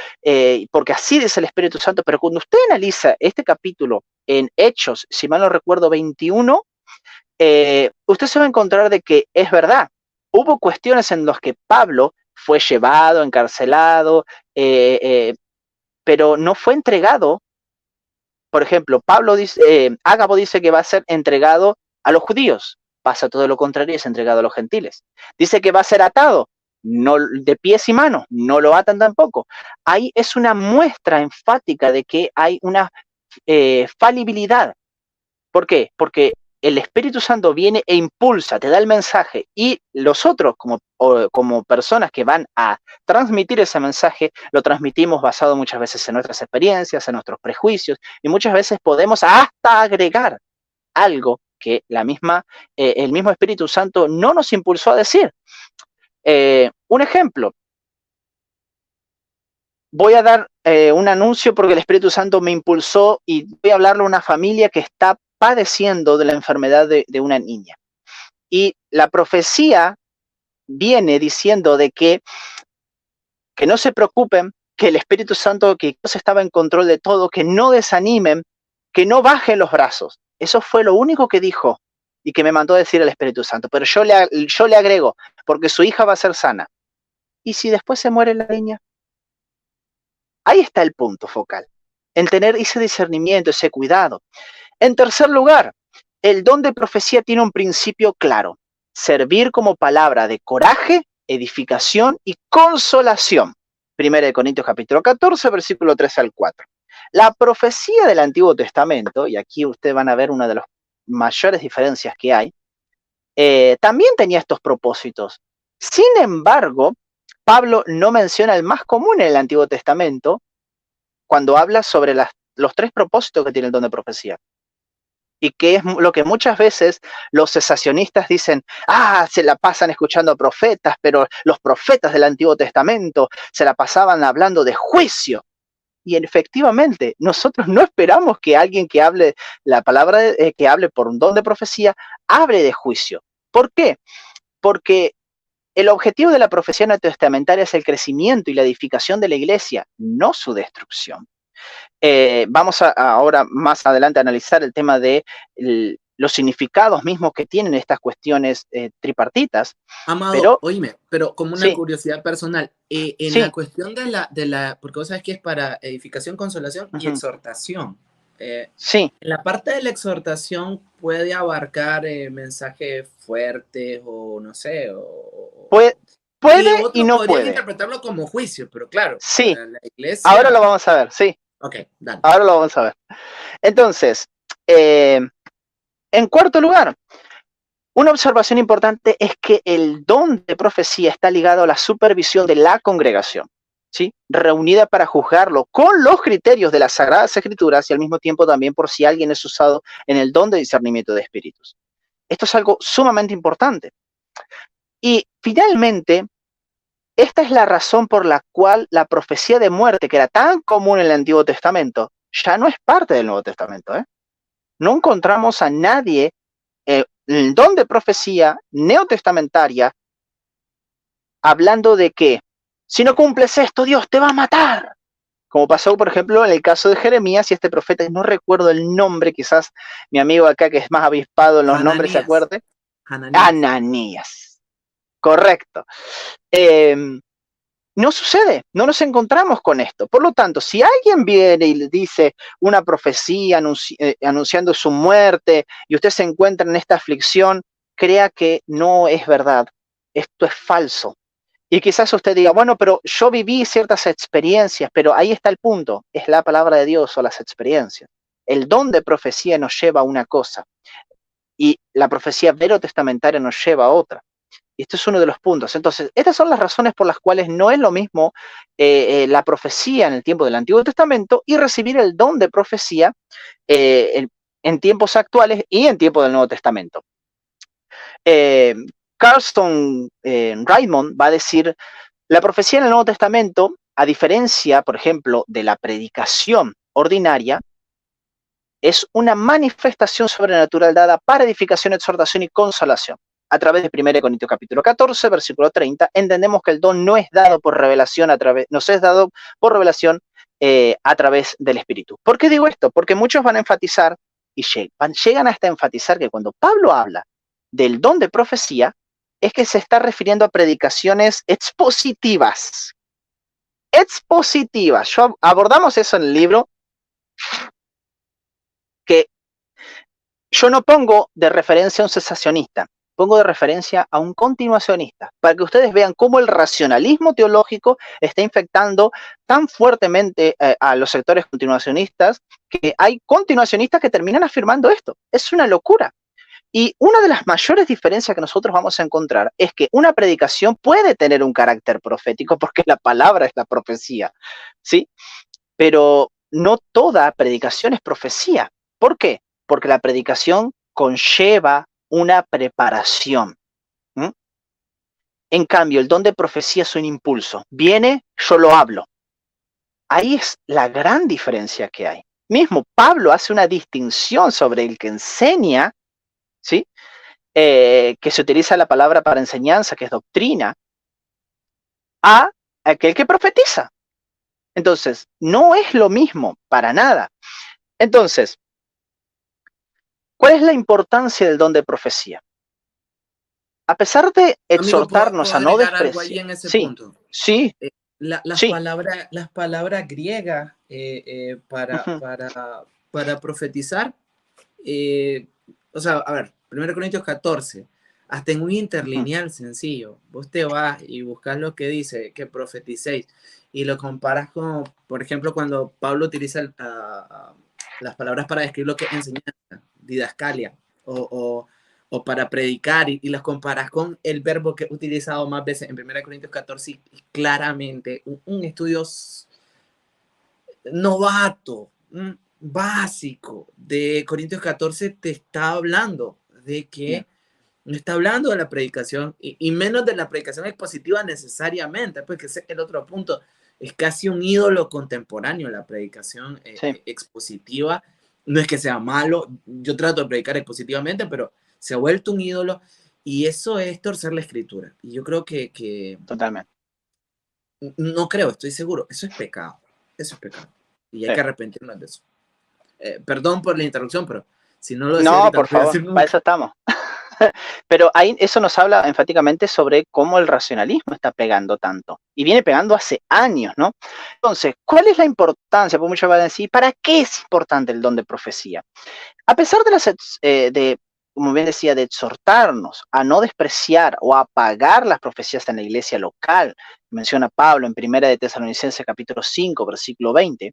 porque así dice el Espíritu Santo. Pero cuando usted analiza este capítulo en Hechos, si mal no recuerdo, 21, usted se va a encontrar de que es verdad. Hubo cuestiones en las que Pablo fue llevado, encarcelado, pero no fue entregado. Por ejemplo, Ágabo dice que va a ser entregado a los judíos. Pasa todo lo contrario y es entregado a los gentiles. Dice que va a ser atado, no de pies y manos, no lo atan tampoco. Ahí es una muestra enfática de que hay una falibilidad. ¿Por qué? Porque el Espíritu Santo viene e impulsa, te da el mensaje, y los otros, como personas que van a transmitir ese mensaje, lo transmitimos basado muchas veces en nuestras experiencias, en nuestros prejuicios, y muchas veces podemos hasta agregar algo que el mismo Espíritu Santo no nos impulsó a decir. Un ejemplo, voy a dar un anuncio porque el Espíritu Santo me impulsó y voy a hablarle a una familia que está padeciendo de la enfermedad de una niña. Y la profecía viene diciendo de que no se preocupen, que el Espíritu Santo, que Dios estaba en control de todo, que no desanimen, que no bajen los brazos. Eso fue lo único que dijo y que me mandó a decir el Espíritu Santo. Pero yo le agrego, porque su hija va a ser sana. ¿Y si después se muere la niña? Ahí está el punto focal, en tener ese discernimiento, ese cuidado. En tercer lugar, el don de profecía tiene un principio claro: servir como palabra de coraje, edificación y consolación. 1 Corintios capítulo 14, versículo 3 al 4. La profecía del Antiguo Testamento, y aquí ustedes van a ver una de las mayores diferencias que hay, también tenía estos propósitos. Sin embargo, Pablo no menciona el más común en el Antiguo Testamento cuando habla sobre los tres propósitos que tiene el don de profecía. Y que es lo que muchas veces los cesacionistas dicen: se la pasan escuchando a profetas, pero los profetas del Antiguo Testamento se la pasaban hablando de juicio. Y efectivamente, nosotros no esperamos que alguien que hable la palabra, que hable por un don de profecía, hable de juicio. ¿Por qué? Porque el objetivo de la profecía neotestamentaria es el crecimiento y la edificación de la iglesia, no su destrucción. Vamos ahora más adelante a analizar el tema de los significados mismos que tienen estas cuestiones tripartitas. Amado, oíme, pero como una sí, curiosidad personal, en sí, la cuestión de la, porque vos sabes que es para edificación, consolación y exhortación. sí. En la parte de la exhortación puede abarcar mensajes fuertes o no sé, Puede y y otros no podrían puede. interpretarlo como juicio, pero claro, Sí, para la ahora iglesia. lo vamos a ver, sí. Ok, dale. Ahora lo vamos a ver. Entonces, en cuarto lugar, una observación importante es que el don de profecía está ligado a la supervisión de la congregación, ¿sí? Reunida para juzgarlo con los criterios de las Sagradas Escrituras y al mismo tiempo también por si alguien es usado en el don de discernimiento de espíritus. Esto es algo sumamente importante. Y finalmente, esta es la razón por la cual la profecía de muerte, que era tan común en el Antiguo Testamento, ya no es parte del Nuevo Testamento. No encontramos a nadie, el don de profecía neotestamentaria, hablando de que si no cumples esto, Dios te va a matar. Como pasó, por ejemplo, en el caso de Jeremías y este profeta, no recuerdo el nombre, quizás mi amigo acá que es más avispado en los nombres se Hananías. acuerde. Hananías. Ananías. Correcto. No sucede, no nos encontramos con esto. Por lo tanto, si alguien viene y le dice una profecía anunciando su muerte y usted se encuentra en esta aflicción, crea que no es verdad. Esto es falso. Y quizás usted diga: bueno, pero yo viví ciertas experiencias, pero ahí está el punto. Es la palabra de Dios o las experiencias. El don de profecía nos lleva a una cosa y la profecía verotestamentaria nos lleva a otra. Y esto es uno de los puntos. Entonces, estas son las razones por las cuales no es lo mismo la profecía en el tiempo del Antiguo Testamento y recibir el don de profecía en tiempos actuales y en tiempo del Nuevo Testamento. Carlton Raymond va a decir: la profecía en el Nuevo Testamento, a diferencia, por ejemplo, de la predicación ordinaria, es una manifestación sobrenatural dada para edificación, exhortación y consolación. A través de 1 Corintios capítulo 14, versículo 30, entendemos que el don no es dado por revelación nos es dado por revelación a través del Espíritu. ¿Por qué digo esto? Porque muchos van a enfatizar y llegan hasta enfatizar que cuando Pablo habla del don de profecía, es que se está refiriendo a predicaciones expositivas. Expositivas. Abordamos eso en el libro, que yo no pongo de referencia a un cesacionista, pongo de referencia a un continuacionista, para que ustedes vean cómo el racionalismo teológico está infectando tan fuertemente a los sectores continuacionistas, que hay continuacionistas que terminan afirmando esto. Es una locura. Y una de las mayores diferencias que nosotros vamos a encontrar es que una predicación puede tener un carácter profético, porque la palabra es la profecía, ¿sí? Pero no toda predicación es profecía. ¿Por qué? Porque la predicación conlleva una preparación. ¿Mm? En cambio, el don de profecía es un impulso. Viene, yo lo hablo. Ahí es la gran diferencia que hay. Mismo Pablo hace una distinción sobre el que enseña, ¿sí? Que se utiliza la palabra para enseñanza, que es doctrina, a aquel que profetiza. Entonces, no es lo mismo para nada. Entonces, ¿cuál es la importancia del don de profecía? A pesar de Amigo, exhortarnos ¿puedo a no agregar algo ahí despreciar, en ese sí, punto? sí, sí, Las palabras griegas ujú, para profetizar, eh, o sea, a ver, 1 Corintios 14, hasta en un ujú, interlineal sencillo, vos te vas y buscas lo que dice, que profeticéis, y lo comparas con, por ejemplo, cuando Pablo utiliza las palabras para describir lo que es enseñanza, didascalia, o, o para predicar, y las comparas con el verbo que he utilizado más veces en 1 Corintios 14, y claramente un estudio novato, básico de Corintios 14 te está hablando de bien, que no está hablando de la predicación y menos de la predicación expositiva necesariamente, pues que ese es el otro punto. Es casi un ídolo contemporáneo la predicación sí, expositiva. No es que sea malo, yo trato de predicar expositivamente, pero se ha vuelto un ídolo y eso es torcer la escritura. Y yo creo que totalmente. no creo, estoy seguro, eso es pecado. Eso es pecado. Y hay Sí. que arrepentirnos de eso. Perdón por la interrupción, pero si no lo decía No, ahorita, no por lo voy a favor, decir para nunca. eso estamos. Pero ahí eso nos habla enfáticamente sobre cómo el racionalismo está pegando tanto. Y viene pegando hace años, ¿no? Entonces, ¿cuál es la importancia? Porque muchos van a decir, ¿para qué es importante el don de profecía? A pesar de, como bien decía, de exhortarnos a no despreciar o apagar las profecías en la iglesia local, menciona Pablo en Primera de Tesalonicenses capítulo 5, versículo 20,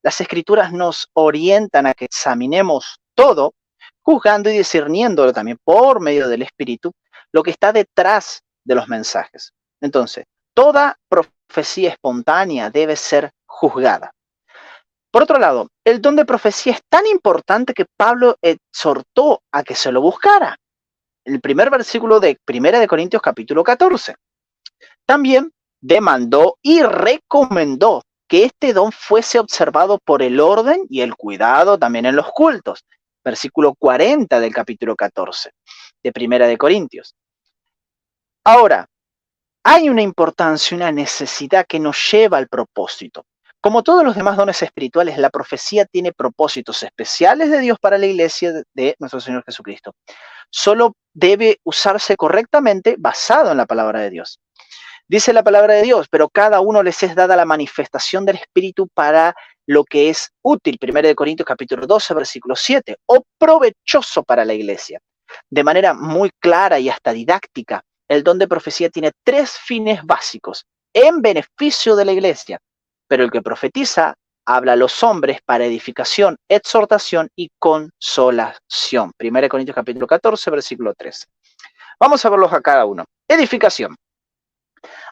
las escrituras nos orientan a que examinemos todo, juzgando y discerniéndolo también por medio del Espíritu, lo que está detrás de los mensajes. Entonces, toda profecía espontánea debe ser juzgada. Por otro lado, el don de profecía es tan importante que Pablo exhortó a que se lo buscara. El primer versículo de Primera de Corintios capítulo 14. También demandó y recomendó que este don fuese observado por el orden y el cuidado también en los cultos. Versículo 40 del capítulo 14 de Primera de Corintios. Ahora, hay una importancia, una necesidad que nos lleva al propósito. Como todos los demás dones espirituales, la profecía tiene propósitos especiales de Dios para la iglesia de nuestro Señor Jesucristo. Solo debe usarse correctamente basado en la palabra de Dios. Dice la palabra de Dios, pero cada uno les es dada la manifestación del Espíritu para lo que es útil. 1 Corintios capítulo 12, versículo 7, o provechoso para la iglesia. De manera muy clara y hasta didáctica, el don de profecía tiene tres fines básicos en beneficio de la iglesia, pero el que profetiza habla a los hombres para edificación, exhortación y consolación. 1 Corintios capítulo 14, versículo 13. Vamos a verlos a cada uno. Edificación.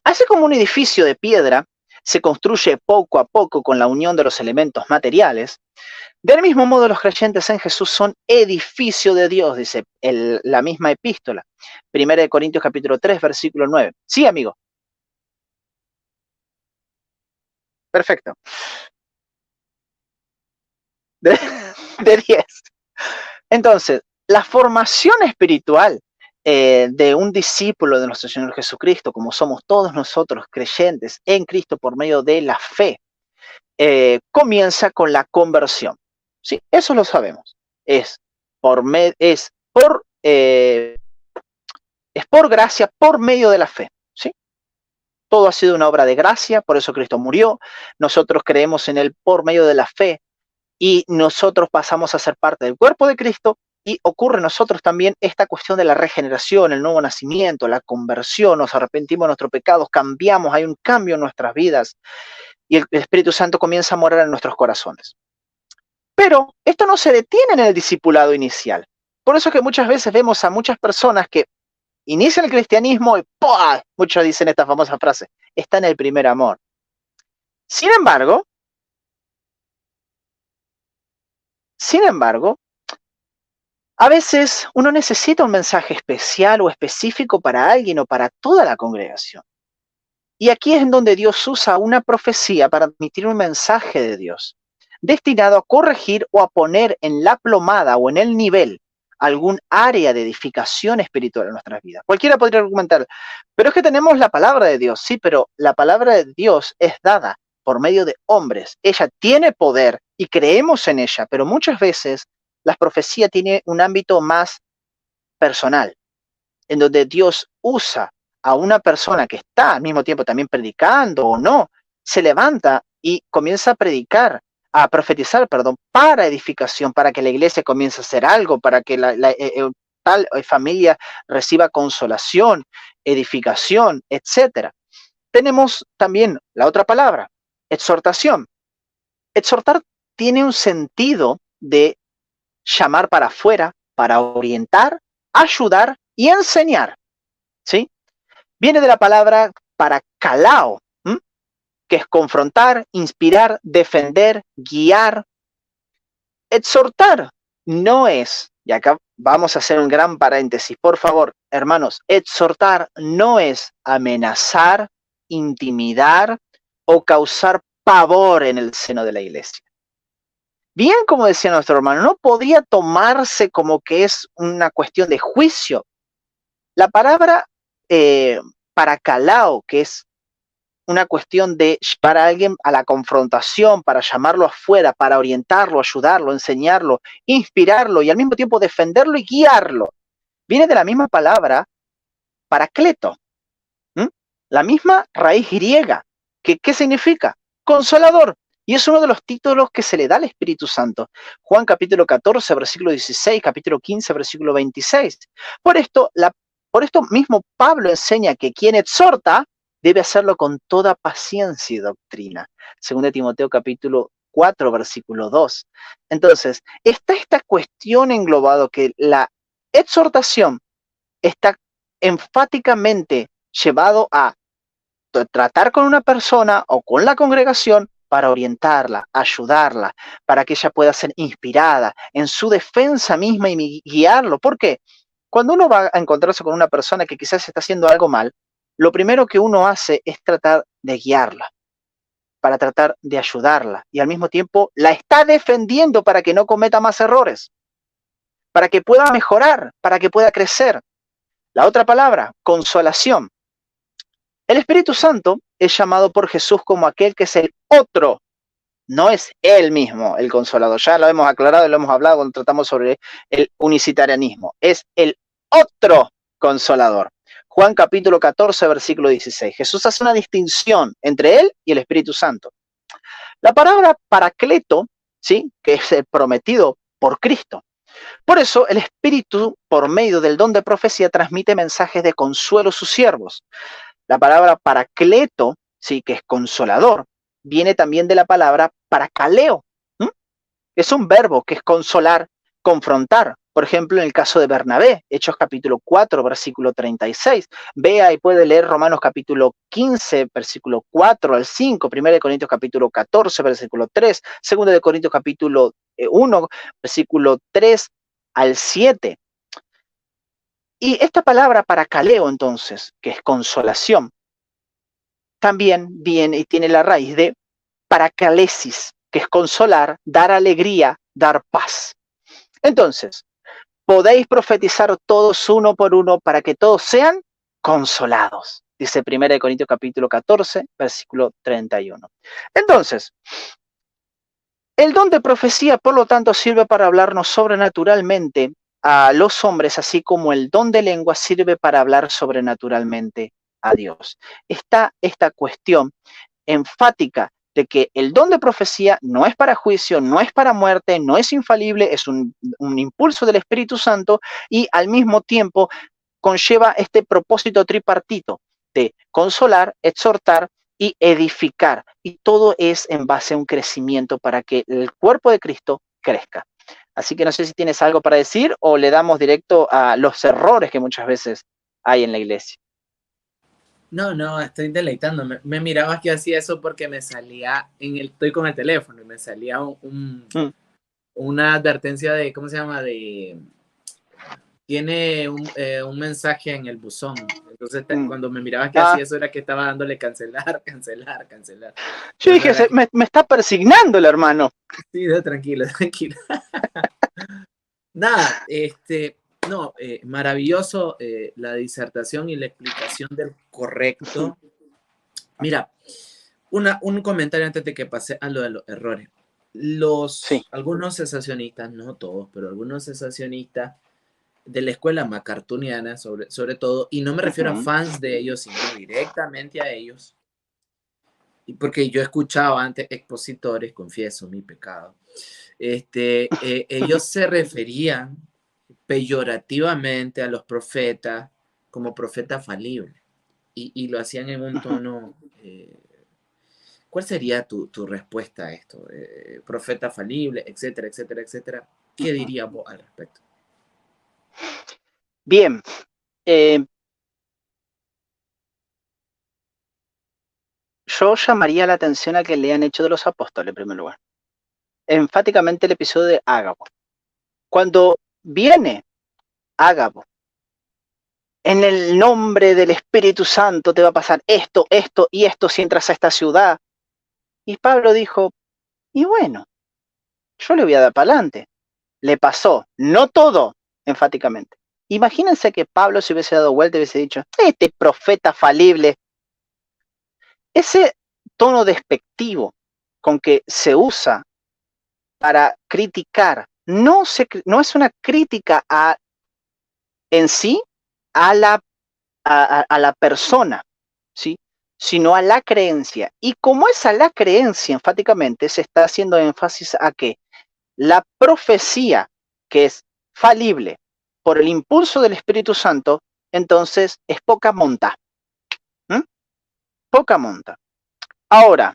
Así como un edificio de piedra se construye poco a poco con la unión de los elementos materiales, del mismo modo los creyentes en Jesús son edificio de Dios, dice la misma epístola. 1 Corintios capítulo 3, versículo 9. Sí, amigo. Perfecto. De, de 10. Entonces, la formación espiritual de un discípulo de nuestro Señor Jesucristo, como somos todos nosotros creyentes en Cristo por medio de la fe, comienza con la conversión. ¿Sí? Eso lo sabemos. Es por gracia, por medio de la fe. ¿Sí? Todo ha sido una obra de gracia, por eso Cristo murió. Nosotros creemos en Él por medio de la fe y nosotros pasamos a ser parte del cuerpo de Cristo y ocurre en nosotros también esta cuestión de la regeneración, el nuevo nacimiento, la conversión, nos arrepentimos de nuestros pecados, cambiamos, hay un cambio en nuestras vidas y el Espíritu Santo comienza a morar en nuestros corazones. Pero esto no se detiene en el discipulado inicial. Por eso es que muchas veces vemos a muchas personas que inician el cristianismo y ¡pua! Muchos dicen esta famosa frase, está en el primer amor. Sin embargo, A veces uno necesita un mensaje especial o específico para alguien o para toda la congregación. Y aquí es en donde Dios usa una profecía para transmitir un mensaje de Dios, destinado a corregir o a poner en la plomada o en el nivel algún área de edificación espiritual en nuestras vidas. Cualquiera podría argumentar, pero es que tenemos la palabra de Dios, sí, pero la palabra de Dios es dada por medio de hombres. Ella tiene poder y creemos en ella, pero muchas veces la profecía tiene un ámbito más personal, en donde Dios usa a una persona que está al mismo tiempo también predicando o no, se levanta y comienza a predicar, a profetizar, perdón, para edificación, para que la iglesia comience a hacer algo, para que tal familia reciba consolación, edificación, etcétera. Tenemos también la otra palabra, exhortación. Exhortar tiene un sentido de llamar para afuera, para orientar, ayudar y enseñar, ¿sí? Viene de la palabra paracalao, que es confrontar, inspirar, defender, guiar. Exhortar no es, y acá vamos a hacer un gran paréntesis, por favor, hermanos, exhortar no es amenazar, intimidar o causar pavor en el seno de la iglesia. Bien, como decía nuestro hermano, no podría tomarse como que es una cuestión de juicio. La palabra paracalao, que es una cuestión de llevar a alguien a la confrontación, para llamarlo afuera, para orientarlo, ayudarlo, enseñarlo, inspirarlo y al mismo tiempo defenderlo y guiarlo. Viene de la misma palabra paracleto, la misma raíz griega. ¿Qué significa? Consolador. Y es uno de los títulos que se le da al Espíritu Santo. Juan capítulo 14, versículo 16, capítulo 15, versículo 26. Por esto mismo Pablo enseña que quien exhorta debe hacerlo con toda paciencia y doctrina. Según de Timoteo capítulo 4, versículo 2. Entonces, está esta cuestión englobado que la exhortación está enfáticamente llevado a tratar con una persona o con la congregación para orientarla, ayudarla, para que ella pueda ser inspirada en su defensa misma y guiarlo. ¿Por qué? Cuando uno va a encontrarse con una persona que quizás está haciendo algo mal, lo primero que uno hace es tratar de guiarla, para tratar de ayudarla, y al mismo tiempo la está defendiendo para que no cometa más errores, para que pueda mejorar, para que pueda crecer. La otra palabra, consolación. El Espíritu Santo es llamado por Jesús como aquel que es el otro, no es él mismo el consolador. Ya lo hemos aclarado y lo hemos hablado cuando tratamos sobre el unicitarianismo. Es el otro consolador. Juan capítulo 14, versículo 16. Jesús hace una distinción entre él y el Espíritu Santo. La palabra paracleto, ¿sí?, que es el prometido por Cristo. Por eso el Espíritu, por medio del don de profecía, transmite mensajes de consuelo a sus siervos. La palabra paracleto, sí, que es consolador, viene también de la palabra paracaleo. Es un verbo que es consolar, confrontar. Por ejemplo, en el caso de Bernabé, Hechos capítulo 4, versículo 36. Vea y puede leer Romanos capítulo 15, versículo 4 al 5, 1 Corintios capítulo 14, versículo 3, 2 Corintios capítulo 1, versículo 3 al 7. Y esta palabra paracaleo, entonces, que es consolación, también viene y tiene la raíz de paracalesis, que es consolar, dar alegría, dar paz. Entonces, podéis profetizar todos uno por uno para que todos sean consolados, dice 1 Corintios capítulo 14, versículo 31. Entonces, el don de profecía, por lo tanto, sirve para hablarnos sobrenaturalmente a los hombres, así como el don de lengua sirve para hablar sobrenaturalmente a Dios. Está esta cuestión enfática de que el don de profecía no es para juicio, no es para muerte, no es infalible, es un impulso del Espíritu Santo, y al mismo tiempo conlleva este propósito tripartito de consolar, exhortar y edificar. Y todo es en base a un crecimiento para que el cuerpo de Cristo crezca. Así que no sé si tienes algo para decir o le damos directo a los errores que muchas veces hay en la iglesia. No, estoy deleitando. Me mirabas que hacía eso porque me salía estoy con el teléfono y me salía una advertencia de, ¿cómo se llama? tiene un mensaje en el buzón. Entonces, cuando me mirabas que hacía eso, era que estaba dándole cancelar, cancelar, cancelar. Yo dije, me está persignando el hermano. Sí, tranquilo, tranquilo. Nada, no, maravilloso la disertación y la explicación del correcto. Mira, un comentario antes de que pase a lo de los errores. Algunos cesacionistas, no todos, pero algunos cesacionistas de la escuela macartuniana, sobre todo, y no me refiero a fans de ellos, sino directamente a ellos, y porque yo escuchaba antes expositores, confieso mi pecado, ellos se referían peyorativamente a los profetas como profeta falible, y lo hacían en un tono... ¿Cuál sería tu respuesta a esto? Profeta falible, etcétera, etcétera, etcétera. ¿Qué dirías vos al respecto? Bien. Yo llamaría la atención a que lean Hechos de los Apóstoles en primer lugar. Enfáticamente el episodio de Ágabo. Cuando viene Ágabo, en el nombre del Espíritu Santo te va a pasar esto, esto y esto si entras a esta ciudad. Y Pablo dijo, y bueno, yo le voy a dar para adelante. Le pasó, no todo, enfáticamente. Imagínense que Pablo se hubiese dado vuelta y hubiese dicho, este profeta falible. Ese tono despectivo con que se usa para criticar, no es una crítica en sí a la persona, ¿sí? Sino a la creencia. Y como es a la creencia, enfáticamente, se está haciendo énfasis a que la profecía, que es falible por el impulso del Espíritu Santo, entonces es poca monta. Poca monta. Ahora,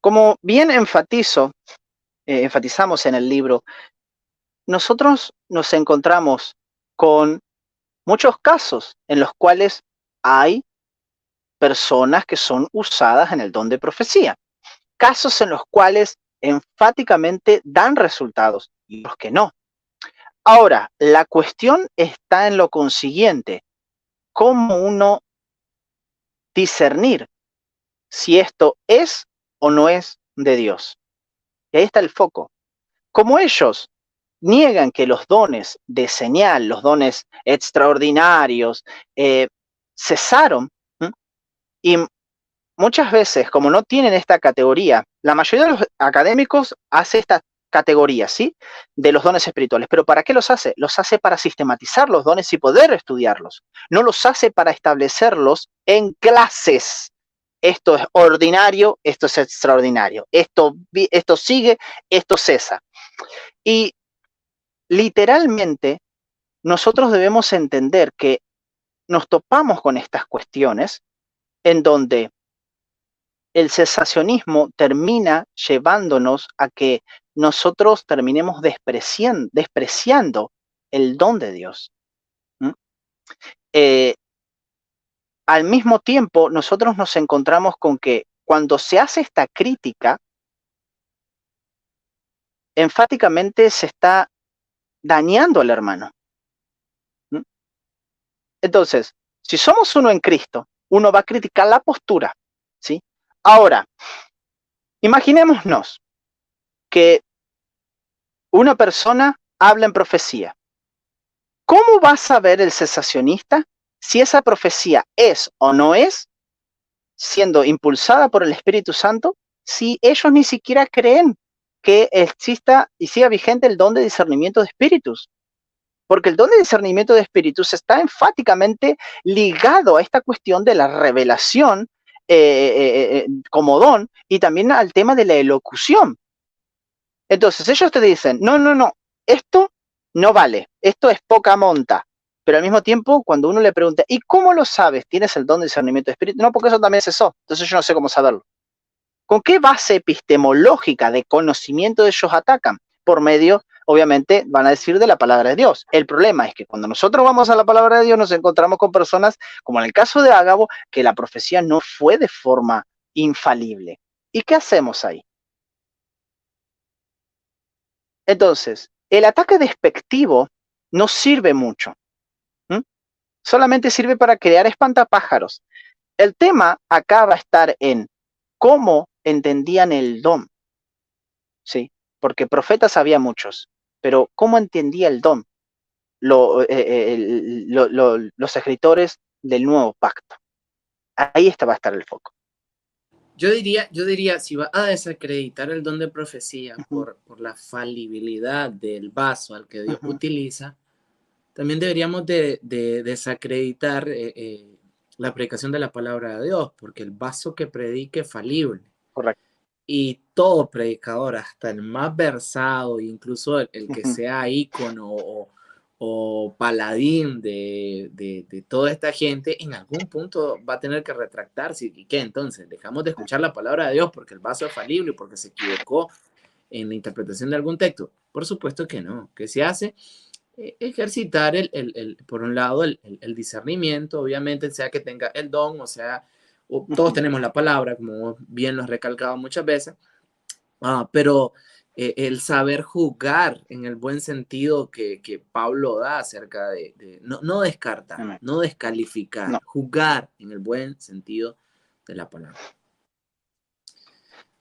como bien enfatizamos en el libro, nosotros nos encontramos con muchos casos en los cuales hay personas que son usadas en el don de profecía. Casos en los cuales enfáticamente dan resultados y los que no. Ahora, la cuestión está en lo consiguiente, cómo uno discernir si esto es o no es de Dios. Y ahí está el foco. Como ellos niegan que los dones de señal, los dones extraordinarios, cesaron, y muchas veces, como no tienen esta categoría, la mayoría de los académicos hace esta categoría, ¿sí? De los dones espirituales. ¿Pero para qué los hace? Los hace para sistematizar los dones y poder estudiarlos. No los hace para establecerlos en clases. Esto es ordinario, esto es extraordinario. Esto sigue, esto cesa. Y literalmente, nosotros debemos entender que nos topamos con estas cuestiones en donde el cesacionismo termina llevándonos a que nosotros terminemos despreciando el don de Dios. Al mismo tiempo, nosotros nos encontramos con que cuando se hace esta crítica, enfáticamente se está dañando al hermano. Entonces, si somos uno en Cristo, uno va a criticar la postura, ¿sí? Ahora, imaginémonos que una persona habla en profecía. ¿Cómo va a saber el cesacionista si esa profecía es o no es, siendo impulsada por el Espíritu Santo, si ellos ni siquiera creen que exista y siga vigente el don de discernimiento de espíritus? Porque el don de discernimiento de espíritus está enfáticamente ligado a esta cuestión de la revelación como don y también al tema de la elocución. Entonces ellos te dicen, no, esto no vale, esto es poca monta. Pero al mismo tiempo, cuando uno le pregunta, ¿y cómo lo sabes? ¿Tienes el don de discernimiento de espíritu? No, porque eso también cesó. Entonces yo no sé cómo saberlo. ¿Con qué base epistemológica de conocimiento ellos atacan? Por medio, obviamente, van a decir de la palabra de Dios. El problema es que cuando nosotros vamos a la palabra de Dios nos encontramos con personas, como en el caso de Ágabo, que la profecía no fue de forma infalible. ¿Y qué hacemos ahí? Entonces, el ataque despectivo no sirve mucho. Solamente sirve para crear espantapájaros. El tema acá va a estar en cómo entendían el don, ¿sí? Porque profetas había muchos, pero ¿cómo entendía el don los escritores del nuevo pacto? Ahí va a estar el foco. Yo diría, si va a desacreditar el don de profecía por la falibilidad del vaso al que Dios utiliza, también deberíamos de desacreditar la predicación de la palabra de Dios, porque el vaso que predique es falible. Correcto. Y todo predicador, hasta el más versado, incluso el que sea ícono o paladín de toda esta gente, en algún punto va a tener que retractarse. ¿Y qué entonces? ¿Dejamos de escuchar la palabra de Dios porque el vaso es falible, porque se equivocó en la interpretación de algún texto? Por supuesto que no. ¿Qué se hace? Ejercitar, por un lado, el discernimiento, obviamente, sea que tenga el don, o sea, todos tenemos la palabra, como bien lo he recalcado muchas veces, pero el saber juzgar en el buen sentido que Pablo da acerca de no descartar, no descalificar, no. Juzgar en el buen sentido de la palabra.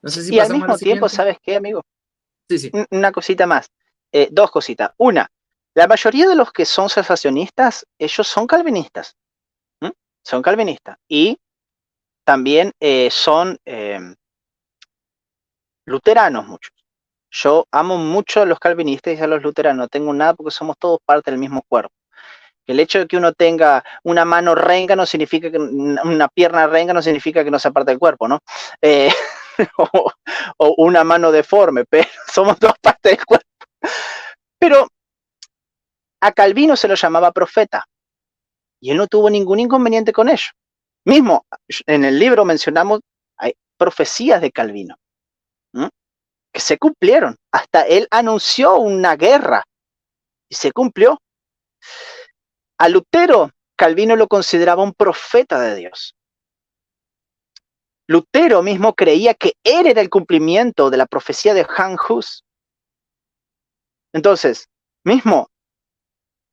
No sé si y al mismo tiempo, ¿sabes qué, amigo? Sí. Una cosita más, dos cositas. Una, la mayoría de los que son cesacionistas, ellos son calvinistas. Son calvinistas. Y también son luteranos muchos. Yo amo mucho a los calvinistas y a los luteranos. No tengo nada porque somos todos parte del mismo cuerpo. El hecho de que uno tenga una mano renga no significa que una pierna renga no significa que no sea parte del cuerpo, ¿no? O una mano deforme, pero somos dos partes del cuerpo. Pero a Calvino se lo llamaba profeta y él no tuvo ningún inconveniente con ello. Mismo, en el libro mencionamos, hay profecías de Calvino que se cumplieron. Hasta él anunció una guerra y se cumplió. A Lutero, Calvino lo consideraba un profeta de Dios. Lutero mismo creía que él era el cumplimiento de la profecía de Jan Hus. Entonces, mismo,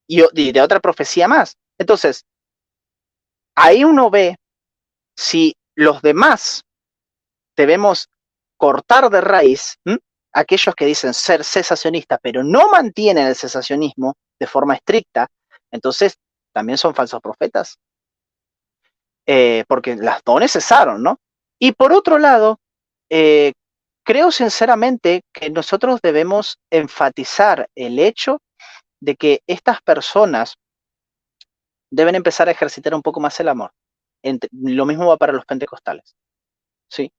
y de otra profecía más. Entonces, ahí uno ve si los demás debemos cortar de raíz aquellos que dicen ser cesacionistas, pero no mantienen el cesacionismo de forma estricta, entonces también son falsos profetas. Porque las dones cesaron, ¿no? Y por otro lado, creo sinceramente que nosotros debemos enfatizar el hecho de que estas personas deben empezar a ejercitar un poco más el amor. Lo mismo va para los pentecostales, ¿sí?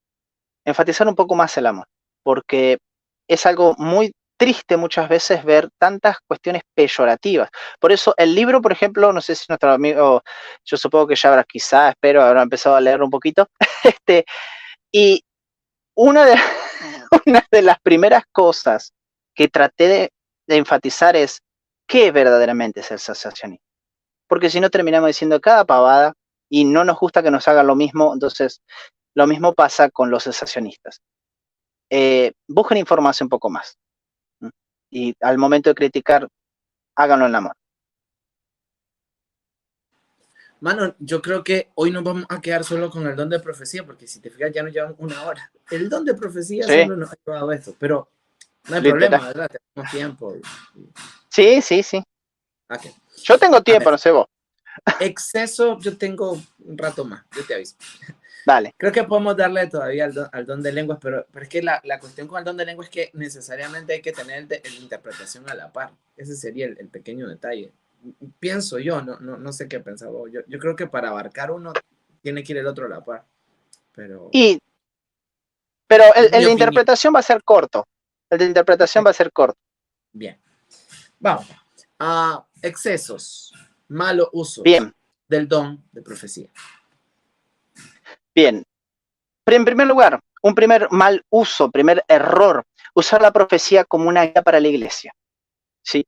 Enfatizar un poco más el amor, porque es algo muy triste muchas veces ver tantas cuestiones peyorativas. Por eso el libro, por ejemplo, no sé si nuestro amigo, yo supongo que ya habrá, quizás, espero, habrá empezado a leer un poquito, y una de las primeras cosas que traté de enfatizar es qué verdaderamente es el cesacionismo. Porque si no terminamos diciendo cada pavada y no nos gusta que nos hagan lo mismo, entonces lo mismo pasa con los cesacionistas. Busquen información un poco más. Y al momento de criticar, háganlo en amor. Mano, yo creo que hoy nos vamos a quedar solo con el don de profecía, porque si te fijas ya nos llevan 1 hora. El don de profecía sí. Solo nos ha llevado esto, pero no hay problema, ¿verdad? Tenemos tiempo. Sí. Okay. Yo tengo tiempo, no sé vos. Exceso, yo tengo un rato más, yo te aviso. Vale. Creo que podemos darle todavía al don de lenguas, pero es que la cuestión con el don de lenguas es que necesariamente hay que tener la interpretación a la par. Ese sería el pequeño detalle. Pienso yo, no sé qué pensaba vos. Yo creo que para abarcar uno tiene que ir el otro a la par. Pero el de interpretación va a ser corto. El de interpretación va a ser corto. Bien. Vamos. Excesos, malo uso del don de profecía. Bien. Pero en primer lugar, un primer mal uso, primer error, usar la profecía como una guía para la iglesia. ¿Sí?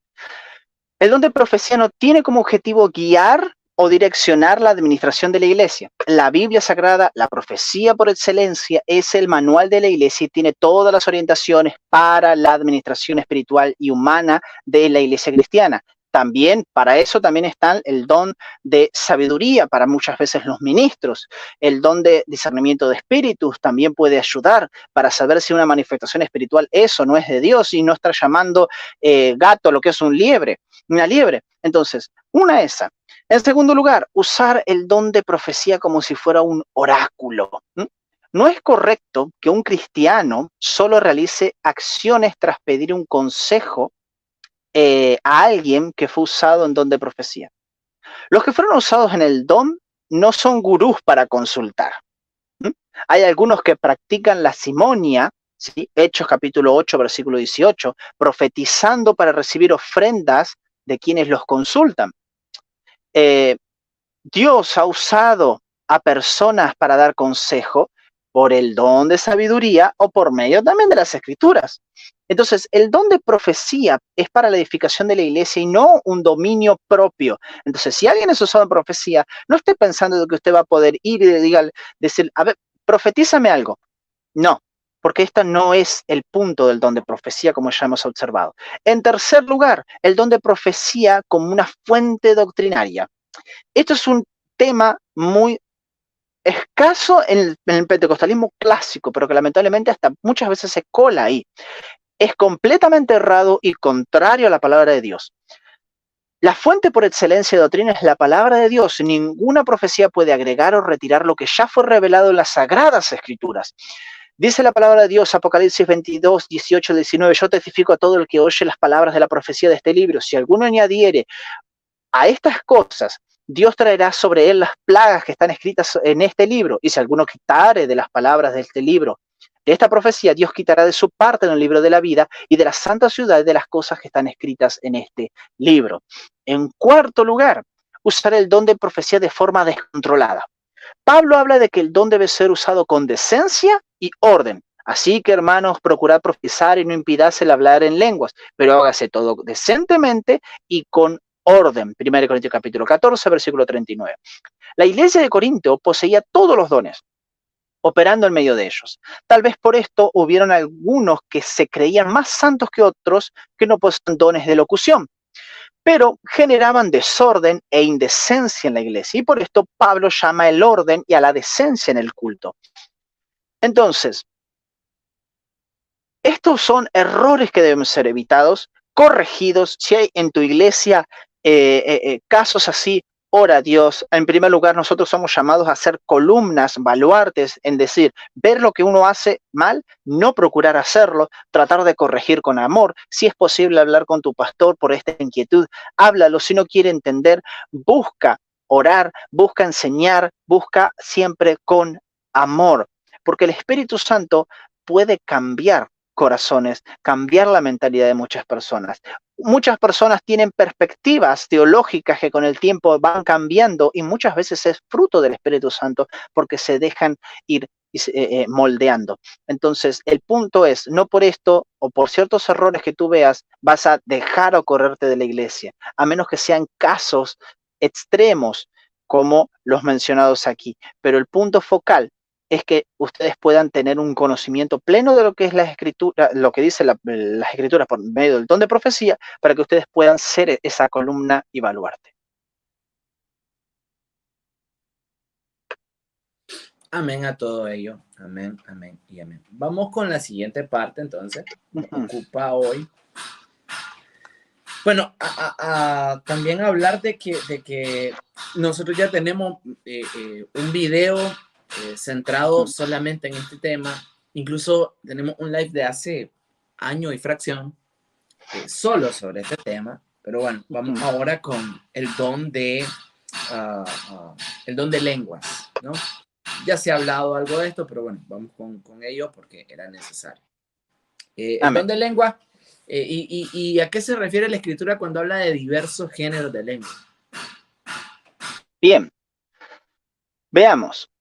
El don de profecía no tiene como objetivo guiar o direccionar la administración de la iglesia. La Biblia Sagrada, la profecía por excelencia, es el manual de la iglesia y tiene todas las orientaciones para la administración espiritual y humana de la iglesia cristiana. También para eso también está el don de sabiduría para muchas veces los ministros. El don de discernimiento de espíritus también puede ayudar para saber si una manifestación espiritual es o no es de Dios y no estar llamando gato lo que es una liebre. Entonces, una esa. En segundo lugar, usar el don de profecía como si fuera un oráculo. No es correcto que un cristiano solo realice acciones tras pedir un consejo a alguien que fue usado en don de profecía. Los que fueron usados en el don no son gurús para consultar. Hay algunos que practican la simonia, ¿sí? Hechos capítulo 8, versículo 18, profetizando para recibir ofrendas de quienes los consultan. Dios ha usado a personas para dar consejo por el don de sabiduría o por medio también de las escrituras. Entonces, el don de profecía es para la edificación de la iglesia y no un dominio propio. Entonces, si alguien es usado en profecía, no esté pensando de que usted va a poder ir y decir, a ver, profetízame algo. No, porque esta no es el punto del don de profecía, como ya hemos observado. En tercer lugar, el don de profecía como una fuente doctrinaria. Esto es un tema muy escaso en el pentecostalismo clásico, pero que lamentablemente hasta muchas veces se cola ahí. Es completamente errado y contrario a la palabra de Dios. La fuente por excelencia de doctrina es la palabra de Dios. Ninguna profecía puede agregar o retirar lo que ya fue revelado en las sagradas escrituras. Dice la palabra de Dios, Apocalipsis 22, 18, 19, yo testifico a todo el que oye las palabras de la profecía de este libro. Si alguno añadiere a estas cosas, Dios traerá sobre él las plagas que están escritas en este libro. Y si alguno quitare de las palabras de este libro, de esta profecía, Dios quitará de su parte en el libro de la vida y de la santa ciudad de las cosas que están escritas en este libro. En cuarto lugar, usar el don de profecía de forma descontrolada. Pablo habla de que el don debe ser usado con decencia y orden. Así que, hermanos, procurad profetizar y no impidáis el hablar en lenguas, pero hágase todo decentemente y con orden. 1 Corintios capítulo 14, versículo 39. La iglesia de Corinto poseía todos los dones, operando en medio de ellos. Tal vez por esto hubieron algunos que se creían más santos que otros que no poseen dones de locución, pero generaban desorden e indecencia en la iglesia. Y por esto Pablo llama el orden y a la decencia en el culto. Entonces, estos son errores que deben ser evitados, corregidos. Si hay en tu iglesia casos así, ora a Dios. En primer lugar, nosotros somos llamados a hacer columnas, baluartes, en decir, ver lo que uno hace mal, no procurar hacerlo, tratar de corregir con amor. Si es posible hablar con tu pastor por esta inquietud, háblalo. Si no quiere entender, busca orar, busca enseñar, busca siempre con amor, porque el Espíritu Santo puede cambiar corazones, cambiar la mentalidad de muchas personas. Muchas personas tienen perspectivas teológicas que con el tiempo van cambiando y muchas veces es fruto del Espíritu Santo porque se dejan ir moldeando. Entonces, el punto es, no por esto o por ciertos errores que tú veas vas a dejar o correrte de la iglesia, a menos que sean casos extremos como los mencionados aquí. Pero el punto focal es que ustedes puedan tener un conocimiento pleno de lo que es la escritura, lo que dice las escrituras por medio del don de profecía, para que ustedes puedan ser esa columna y baluarte. Amén a todo ello. Amén, amén y amén. Vamos con la siguiente parte, entonces. Nos ocupa hoy. Bueno, también hablar de que nosotros ya tenemos un video centrado solamente en este tema. Incluso tenemos un live de hace año y fracción solo sobre este tema. Pero bueno, vamos ahora con el don de lenguas, ¿no? Ya se ha hablado algo de esto, pero bueno, vamos con ello porque era necesario. El don de lengua, y ¿a qué se refiere la escritura cuando habla de diversos géneros de lengua? Bien, veamos.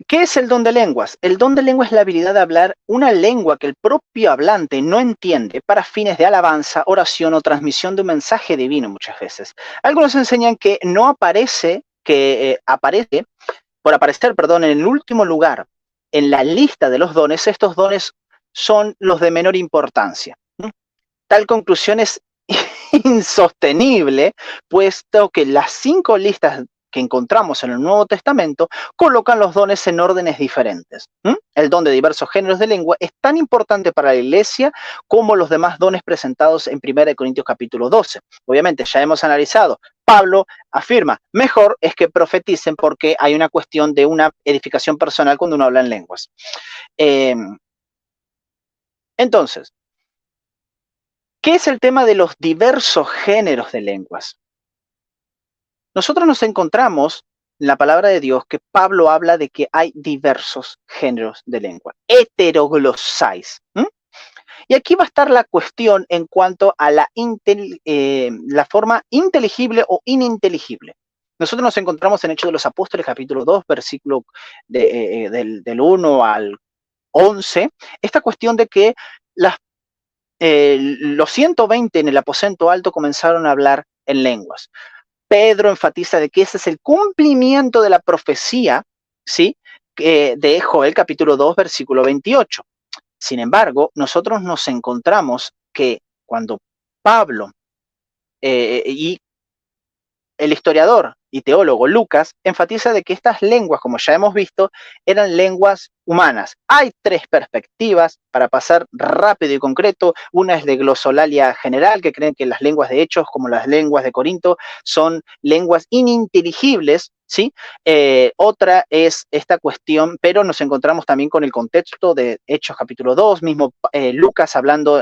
¿Qué es el don de lenguas? El don de lengua es la habilidad de hablar una lengua que el propio hablante no entiende para fines de alabanza, oración o transmisión de un mensaje divino muchas veces. Algunos enseñan que no aparece, por aparecer, en el último lugar en la lista de los dones. Estos dones son los de menor importancia. Tal conclusión es insostenible, puesto que las 5 listas que encontramos en el Nuevo Testamento colocan los dones en órdenes diferentes. El don de diversos géneros de lengua es tan importante para la iglesia como los demás dones presentados en 1 Corintios capítulo 12. Obviamente, ya hemos analizado, Pablo afirma, mejor es que profeticen porque hay una cuestión de una edificación personal cuando uno habla en lenguas. Entonces, ¿qué es el tema de los diversos géneros de lenguas? Nosotros nos encontramos en la palabra de Dios que Pablo habla de que hay diversos géneros de lengua, heteroglosáis. Y aquí va a estar la cuestión en cuanto a la forma inteligible o ininteligible. Nosotros nos encontramos en Hechos de los Apóstoles, capítulo 2, versículo del 1 al 11, esta cuestión de que los 120 en el aposento alto comenzaron a hablar en lenguas. Pedro enfatiza de que ese es el cumplimiento de la profecía, ¿sí? De Joel capítulo 2, versículo 28. Sin embargo, nosotros nos encontramos que cuando Pablo y el historiador y teólogo Lucas enfatiza de que estas lenguas, como ya hemos visto, eran lenguas humanas. Hay 3 perspectivas para pasar rápido y concreto. Una es de glosolalia general, que creen que las lenguas de Hechos, como las lenguas de Corinto, son lenguas ininteligibles, ¿sí? Otra es esta cuestión, pero nos encontramos también con el contexto de Hechos capítulo 2, mismo Lucas hablando,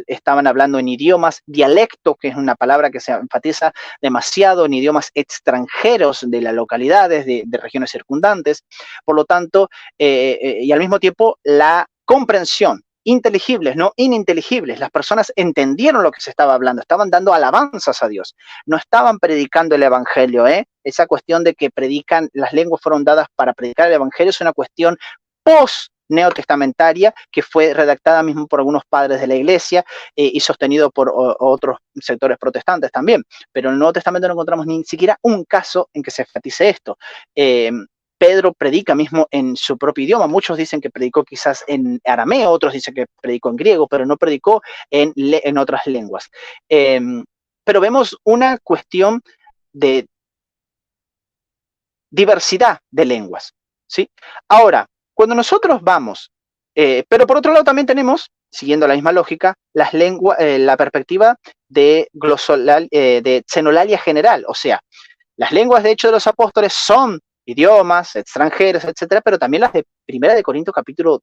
estaban hablando en idiomas, dialecto, que es una palabra que se enfatiza demasiado en idiomas extranjeros de las localidades, de regiones circundantes. Por lo tanto, y al mismo tiempo la comprensión, inteligibles, no ininteligibles. Las personas entendieron lo que se estaba hablando, estaban dando alabanzas a Dios, no estaban predicando el evangelio. Esa cuestión de que las lenguas fueron dadas para predicar el evangelio es una cuestión post-neotestamentaria que fue redactada mismo por algunos padres de la iglesia y sostenido por otros sectores protestantes también. Pero en el Nuevo Testamento no encontramos ni siquiera un caso en que se enfatice esto. Pedro predica mismo en su propio idioma. Muchos dicen que predicó quizás en arameo, otros dicen que predicó en griego, pero no predicó en otras lenguas. Pero vemos una cuestión de diversidad de lenguas, ¿sí? Ahora, cuando nosotros vamos, pero por otro lado también tenemos, siguiendo la misma lógica, la perspectiva de xenolalia general, o sea, las lenguas de Hechos de los Apóstoles son idiomas extranjeros, etcétera, pero también las de 1 Corintios capítulo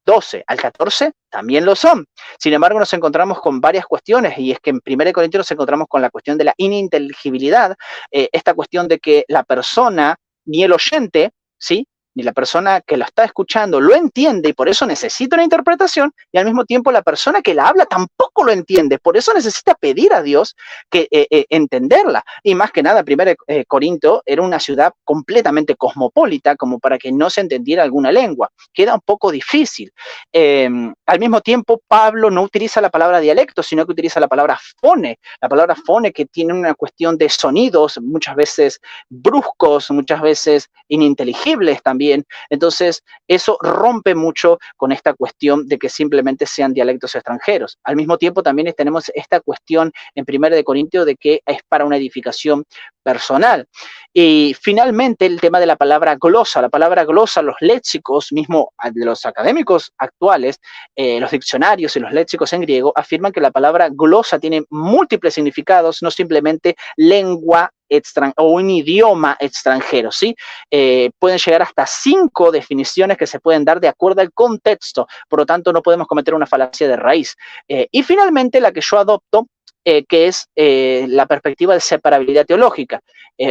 12 al 14 también lo son. Sin embargo, nos encontramos con varias cuestiones, y es que en 1 Corintios nos encontramos con la cuestión de la ininteligibilidad, esta cuestión de que la persona, ni el oyente, ¿sí?, ni la persona que lo está escuchando lo entiende y por eso necesita una interpretación, y al mismo tiempo la persona que la habla tampoco lo entiende, por eso necesita pedir a Dios que entenderla. Y más que nada, 1 Corinto era una ciudad completamente cosmopolita, como para que no se entendiera alguna lengua. Queda un poco difícil. Al mismo tiempo, Pablo no utiliza la palabra dialecto, sino que utiliza la palabra fone, que tiene una cuestión de sonidos, muchas veces bruscos, muchas veces ininteligibles también. Entonces, eso rompe mucho con esta cuestión de que simplemente sean dialectos extranjeros. Al mismo tiempo, también tenemos esta cuestión en 1 Corintios de que es para una edificación personal. Y finalmente, el tema de la palabra glosa. La palabra glosa, los léxicos, mismo de los académicos actuales, los diccionarios y los léxicos en griego, afirman que la palabra glosa tiene múltiples significados, no simplemente lengua o un idioma extranjero, ¿sí? Pueden llegar hasta 5 definiciones que se pueden dar de acuerdo al contexto, por lo tanto no podemos cometer una falacia de raíz. Y finalmente la que yo adopto, que es la perspectiva de separabilidad teológica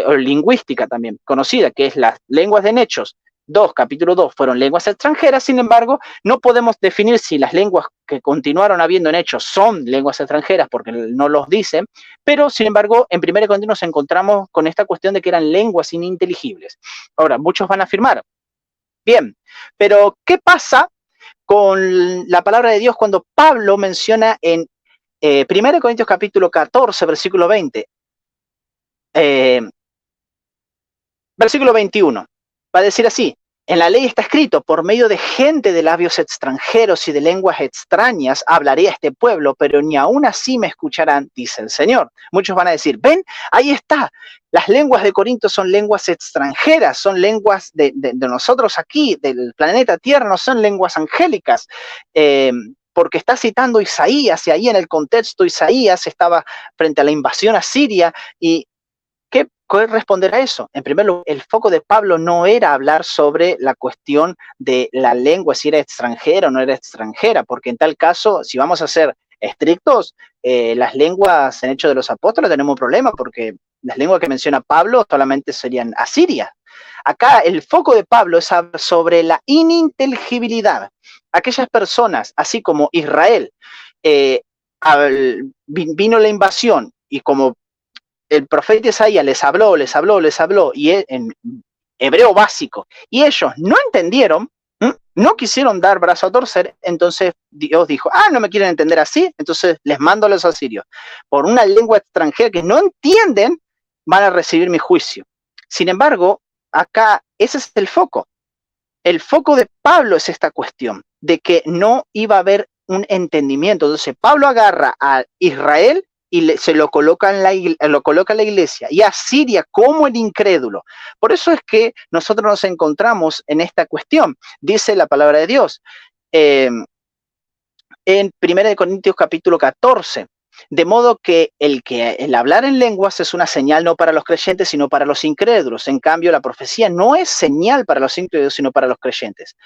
o lingüística también conocida, que es las lenguas de Hechos 2, capítulo 2, fueron lenguas extranjeras. Sin embargo, no podemos definir si las lenguas que continuaron habiendo en Hechos son lenguas extranjeras, porque no los dicen, pero sin embargo, en 1 Corintios nos encontramos con esta cuestión de que eran lenguas ininteligibles. Ahora, muchos van a afirmar, bien, pero ¿qué pasa con la palabra de Dios cuando Pablo menciona en 1 Corintios capítulo 14, versículo 20, versículo 21? Va a decir así: En la ley está escrito, por medio de gente de labios extranjeros y de lenguas extrañas hablaré a este pueblo, pero ni aún así me escucharán, dice el Señor. Muchos van a decir, ven, ahí está. Las lenguas de Corinto son lenguas extranjeras, son lenguas de nosotros aquí, del planeta Tierra, no son lenguas angélicas. Porque está citando Isaías, y ahí en el contexto Isaías estaba frente a la invasión asiria, y ¿qué responder a eso? En primer lugar, el foco de Pablo no era hablar sobre la cuestión de la lengua, si era extranjera o no era extranjera, porque en tal caso, si vamos a ser estrictos, las lenguas en Hechos de los Apóstoles tenemos un problema, porque las lenguas que menciona Pablo solamente serían asirias. Acá el foco de Pablo es hablar sobre la ininteligibilidad. Aquellas personas, así como Israel, vino la invasión, y como el profeta Isaías les habló, y en hebreo básico, y ellos no entendieron, no quisieron dar brazo a torcer, entonces Dios dijo, no me quieren entender así, entonces les mando a los asirios. Por una lengua extranjera que no entienden, van a recibir mi juicio. Sin embargo, acá ese es el foco. El foco de Pablo es esta cuestión, de que no iba a haber un entendimiento. Entonces Pablo agarra a Israel y se lo coloca en la iglesia, y a Siria como el incrédulo. Por eso es que nosotros nos encontramos en esta cuestión. Dice la palabra de Dios en 1 Corintios capítulo 14, de modo que el hablar en lenguas es una señal no para los creyentes, sino para los incrédulos. En cambio, la profecía no es señal para los incrédulos, sino para los creyentes.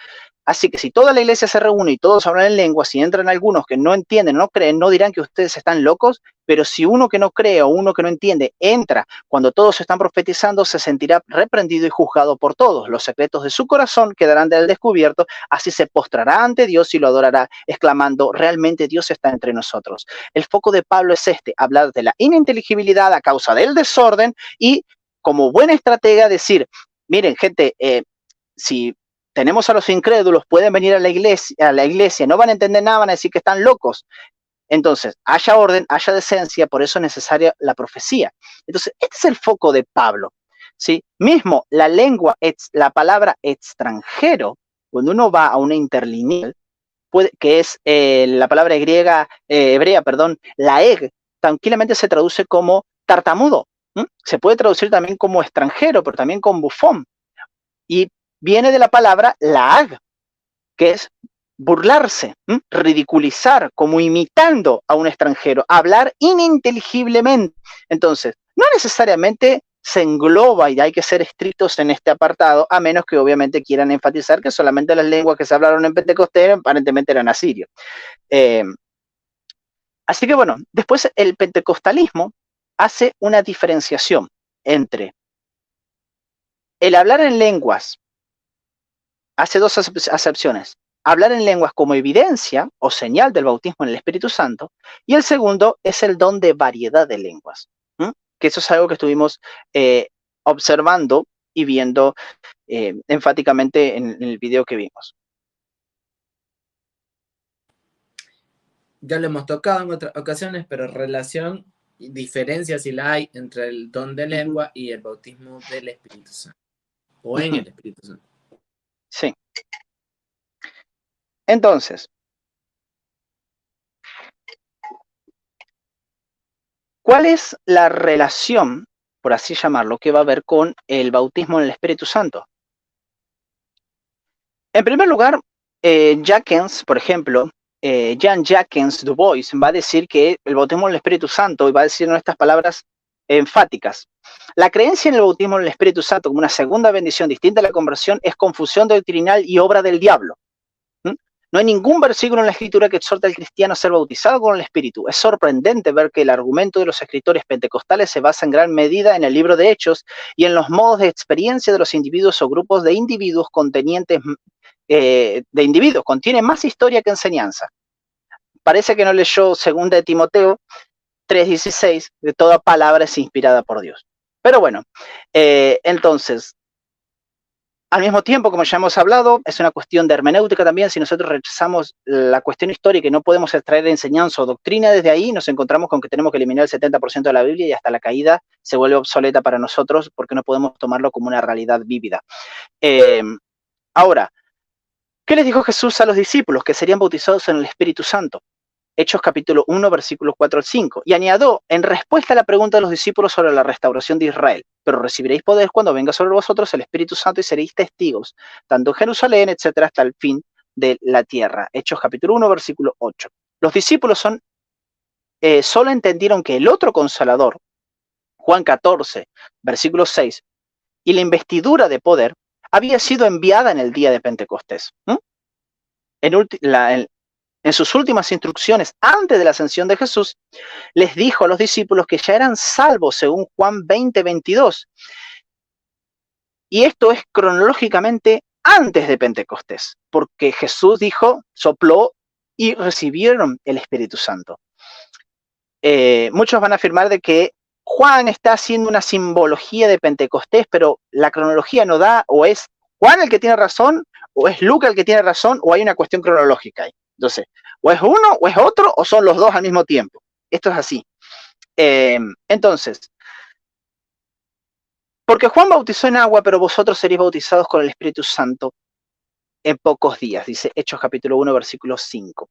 Así que si toda la iglesia se reúne y todos hablan en lenguas, y entran algunos que no entienden, no creen, no dirán que ustedes están locos, pero si uno que no cree o uno que no entiende entra cuando todos están profetizando, se sentirá reprendido y juzgado por todos. Los secretos de su corazón quedarán del descubierto, así se postrará ante Dios y lo adorará, exclamando, realmente Dios está entre nosotros. El foco de Pablo es hablar de la ininteligibilidad a causa del desorden, y como buena estratega decir, miren gente, si tenemos a los incrédulos, pueden venir a la iglesia, no van a entender nada, van a decir que están locos. Entonces, haya orden, haya decencia, por eso es necesaria la profecía. Entonces, este es el foco de Pablo, ¿sí? Mismo, la lengua, la palabra extranjero, cuando uno va a una interlineal, que es la palabra hebrea, laeg, tranquilamente se traduce como tartamudo. Se puede traducir también como extranjero, pero también con bufón. Y viene de la palabra laag, que es burlarse, ridiculizar, como imitando a un extranjero, hablar ininteligiblemente. Entonces, no necesariamente se engloba, y hay que ser estrictos en este apartado, a menos que obviamente quieran enfatizar que solamente las lenguas que se hablaron en Pentecostés aparentemente eran asirios. Así que bueno, después el pentecostalismo hace una diferenciación entre el hablar en lenguas. Hace dos acepciones: hablar en lenguas como evidencia o señal del bautismo en el Espíritu Santo, y el segundo es el don de variedad de lenguas, que eso es algo que estuvimos observando y viendo enfáticamente en el video que vimos. Ya lo hemos tocado en otras ocasiones, pero relación y diferencia si la hay entre el don de lengua y el bautismo del Espíritu Santo, o en el Espíritu Santo. Sí. Entonces, ¿cuál es la relación, por así llamarlo, que va a haber con el bautismo en el Espíritu Santo? En primer lugar, Jacques, por ejemplo, Jean-Jacques Du Bois va a decir que el bautismo en el Espíritu Santo, y va a decir en estas palabras enfáticas: la creencia en el bautismo en el Espíritu Santo como una segunda bendición distinta a la conversión es confusión doctrinal y obra del diablo. No hay ningún versículo en la Escritura que exhorte al cristiano a ser bautizado con el Espíritu. Es sorprendente ver que el argumento de los escritores pentecostales se basa en gran medida en el libro de Hechos y en los modos de experiencia de los individuos o grupos de individuos contiene más historia que enseñanza. Parece que no leyó 2 de Timoteo 3:16, de toda palabra es inspirada por Dios. Pero bueno, entonces, al mismo tiempo, como ya hemos hablado, es una cuestión de hermenéutica también. Si nosotros rechazamos la cuestión histórica y no podemos extraer enseñanza o doctrina desde ahí, nos encontramos con que tenemos que eliminar el 70% de la Biblia, y hasta la caída se vuelve obsoleta para nosotros porque no podemos tomarlo como una realidad vívida. Ahora, ¿qué les dijo Jesús a los discípulos? Que serían bautizados en el Espíritu Santo. Hechos capítulo 1, versículos 4 al 5. Y añadió, en respuesta a la pregunta de los discípulos sobre la restauración de Israel, pero recibiréis poder cuando venga sobre vosotros el Espíritu Santo y seréis testigos, tanto en Jerusalén, etcétera, hasta el fin de la tierra. Hechos capítulo 1, versículo 8. Los discípulos solo entendieron que el otro consolador, Juan 14, versículo 6, y la investidura de poder había sido enviada en el día de Pentecostés. En sus últimas instrucciones antes de la ascensión de Jesús, les dijo a los discípulos que ya eran salvos según Juan 20, 22. Y esto es cronológicamente antes de Pentecostés, porque Jesús dijo, sopló y recibieron el Espíritu Santo. Muchos van a afirmar de que Juan está haciendo una simbología de Pentecostés, pero la cronología no da, o es Juan el que tiene razón, o es Lucas el que tiene razón, o hay una cuestión cronológica ahí. Entonces, o es uno, o es otro, o son los dos al mismo tiempo. Esto es así. Entonces, porque Juan bautizó en agua, pero vosotros seréis bautizados con el Espíritu Santo en pocos días, dice Hechos capítulo 1, versículo 5.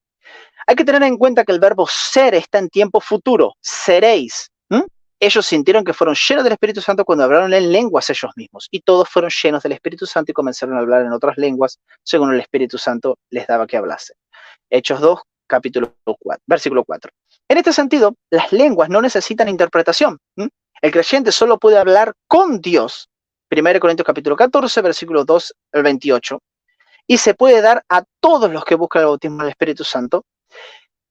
Hay que tener en cuenta que el verbo ser está en tiempo futuro, seréis. Ellos sintieron que fueron llenos del Espíritu Santo cuando hablaron en lenguas ellos mismos, y todos fueron llenos del Espíritu Santo y comenzaron a hablar en otras lenguas, según el Espíritu Santo les daba que hablasen. Hechos 2, capítulo 4, versículo 4. En este sentido, las lenguas no necesitan interpretación. El creyente solo puede hablar con Dios, 1 Corintios capítulo 14, versículo 2 al 28, y se puede dar a todos los que buscan el bautismo del Espíritu Santo.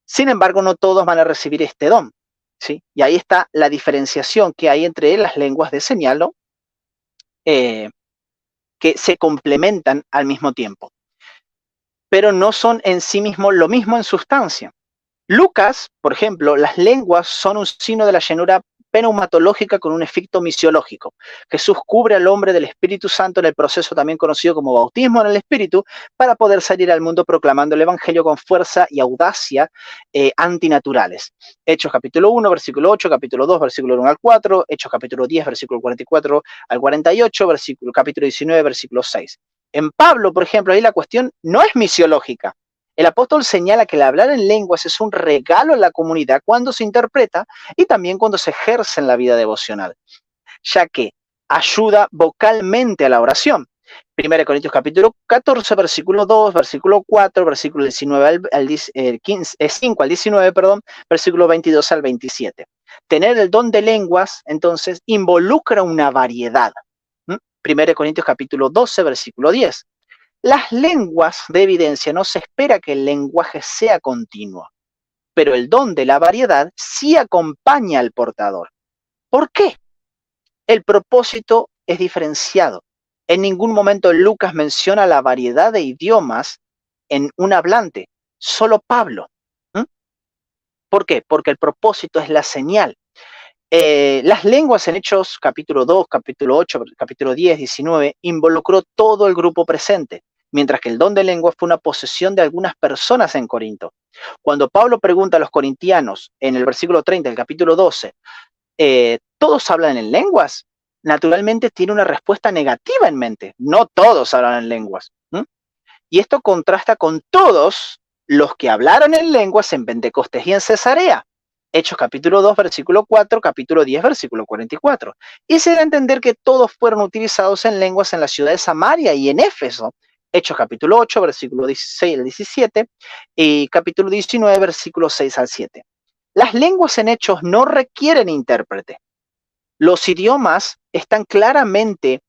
Sin embargo, no todos van a recibir este don, ¿sí? Y ahí está la diferenciación que hay entre las lenguas de señal, ¿no? Que se complementan al mismo tiempo, pero no son en sí mismos lo mismo en sustancia. Lucas, por ejemplo, las lenguas son un signo de la llenura pneumatológica con un efecto misiológico. Jesús cubre al hombre del Espíritu Santo en el proceso también conocido como bautismo en el Espíritu para poder salir al mundo proclamando el Evangelio con fuerza y audacia antinaturales. Hechos capítulo 1, versículo 8, capítulo 2, versículo 1 al 4, Hechos capítulo 10, versículo 44 al 48, capítulo 19, versículo 6. En Pablo, por ejemplo, ahí la cuestión no es misiológica. El apóstol señala que el hablar en lenguas es un regalo en la comunidad cuando se interpreta y también cuando se ejerce en la vida devocional, ya que ayuda vocalmente a la oración. 1 Corintios capítulo 14, versículo 2, versículo 4, versículo 19 al 5 al 19, perdón, versículo 22 al 27. Tener el don de lenguas, entonces, involucra una variedad. 1 Corintios capítulo 12, versículo 10. Las lenguas de evidencia no se espera que el lenguaje sea continuo, pero el don de la variedad sí acompaña al portador. ¿Por qué? El propósito es diferenciado. En ningún momento Lucas menciona la variedad de idiomas en un hablante, solo Pablo. ¿Por qué? Porque el propósito es la señal. Las lenguas en Hechos capítulo 2, capítulo 8, capítulo 10, 19, involucró todo el grupo presente, mientras que el don de lenguas fue una posesión de algunas personas en Corinto. Cuando Pablo pregunta a los corintianos en el versículo 30 del capítulo 12, ¿todos hablan en lenguas? Naturalmente tiene una respuesta negativa en mente. No todos hablan en lenguas. Y esto contrasta con todos los que hablaron en lenguas en Pentecostés y en Cesarea. Hechos capítulo 2, versículo 4, capítulo 10, versículo 44. Y se da a entender que todos fueron utilizados en lenguas en la ciudad de Samaria y en Éfeso. Hechos capítulo 8, versículo 16 al 17 y capítulo 19, versículo 6 al 7. Las lenguas en Hechos no requieren intérprete. Los idiomas están claramente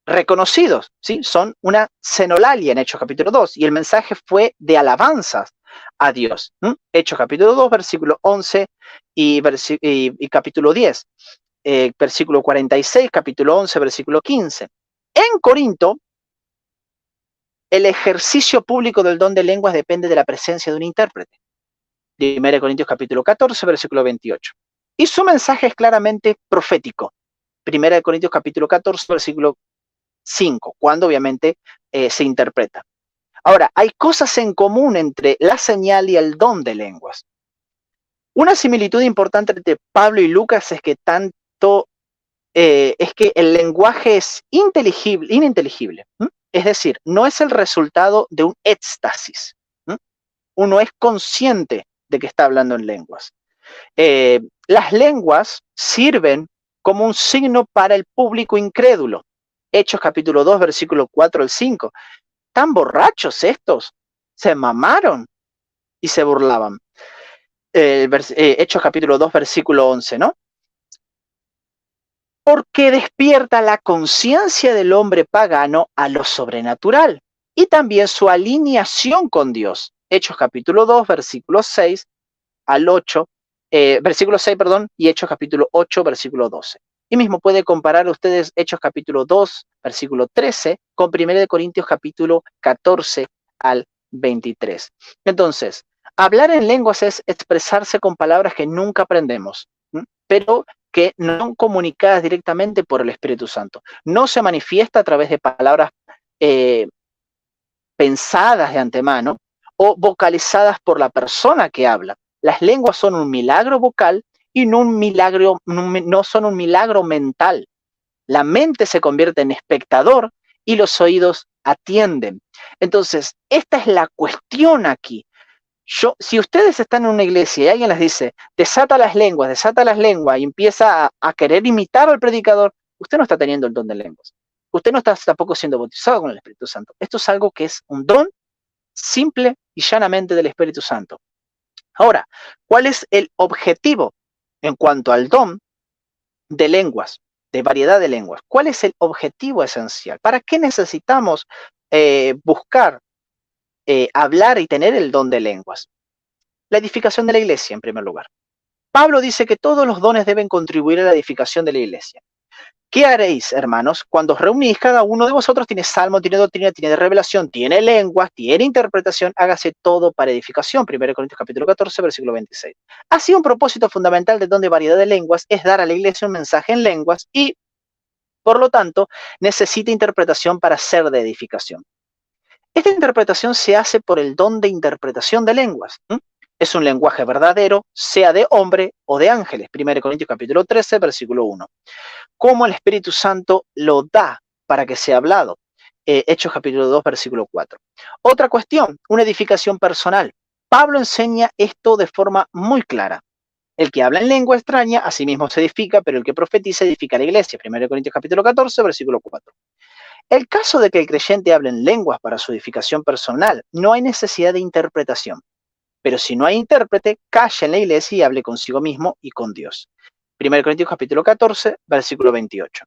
reconocidos, ¿sí? Son una xenolalia en Hechos capítulo 2 y el mensaje fue de alabanzas a Dios. Hechos capítulo 2, versículo 11 y capítulo 10, versículo 46, capítulo 11, versículo 15. En Corinto, el ejercicio público del don de lenguas depende de la presencia de un intérprete. 1 Corintios capítulo 14, versículo 28. Y su mensaje es claramente profético. 1 Corintios capítulo 14, versículo 5, cuando obviamente se interpreta. Ahora, hay cosas en común entre la señal y el don de lenguas. Una similitud importante entre Pablo y Lucas es que es que el lenguaje es ininteligible. Es decir, no es el resultado de un éxtasis. Uno es consciente de que está hablando en lenguas. Las lenguas sirven como un signo para el público incrédulo. Hechos capítulo 2, versículo 4 al 5. ¿Están borrachos estos? Se mamaron y se burlaban. Hechos capítulo 2, versículo 11, ¿no? Porque despierta la conciencia del hombre pagano a lo sobrenatural y también su alineación con Dios. Hechos capítulo 2, versículo 6 al 8, versículo 6, perdón, y Hechos capítulo 8, versículo 12. Y mismo puede comparar ustedes Hechos capítulo 2, versículo 13, con 1 Corintios capítulo 14 al 23. Entonces, hablar en lenguas es expresarse con palabras que nunca aprendemos, pero que no son comunicadas directamente por el Espíritu Santo. No se manifiesta a través de palabras pensadas de antemano o vocalizadas por la persona que habla. Las lenguas son un milagro vocal y no son un milagro mental. La mente se convierte en espectador y los oídos atienden. Entonces, esta es la cuestión aquí. Si ustedes están en una iglesia y alguien les dice, desata las lenguas, y empieza a querer imitar al predicador, usted no está teniendo el don de lenguas. Usted no está tampoco siendo bautizado con el Espíritu Santo. Esto es algo que es un don simple y llanamente del Espíritu Santo. Ahora, ¿cuál es el objetivo en cuanto al don de lenguas, de variedad de lenguas? ¿Cuál es el objetivo esencial? ¿Para qué necesitamos buscar hablar y tener el don de lenguas? La edificación de la iglesia, en primer lugar. Pablo dice que todos los dones deben contribuir a la edificación de la iglesia. ¿Qué haréis, hermanos, cuando os reunís? Cada uno de vosotros tiene salmo, tiene doctrina, tiene revelación, tiene lenguas, tiene interpretación, hágase todo para edificación. 1 Corintios capítulo 14, versículo 26. Así, un propósito fundamental del don de variedad de lenguas es dar a la iglesia un mensaje en lenguas y, por lo tanto, necesita interpretación para ser de edificación. Esta interpretación se hace por el don de interpretación de lenguas. Es un lenguaje verdadero, sea de hombre o de ángeles. 1 Corintios capítulo 13, versículo 1. Cómo el Espíritu Santo lo da para que sea hablado. Hechos capítulo 2, versículo 4. Otra cuestión, una edificación personal. Pablo enseña esto de forma muy clara. El que habla en lengua extraña, a sí mismo se edifica, pero el que profetiza edifica a la iglesia. 1 Corintios capítulo 14, versículo 4. El caso de que el creyente hable en lenguas para su edificación personal, no hay necesidad de interpretación. Pero si no hay intérprete, calle en la iglesia y hable consigo mismo y con Dios. 1 Corintios capítulo 14, versículo 28.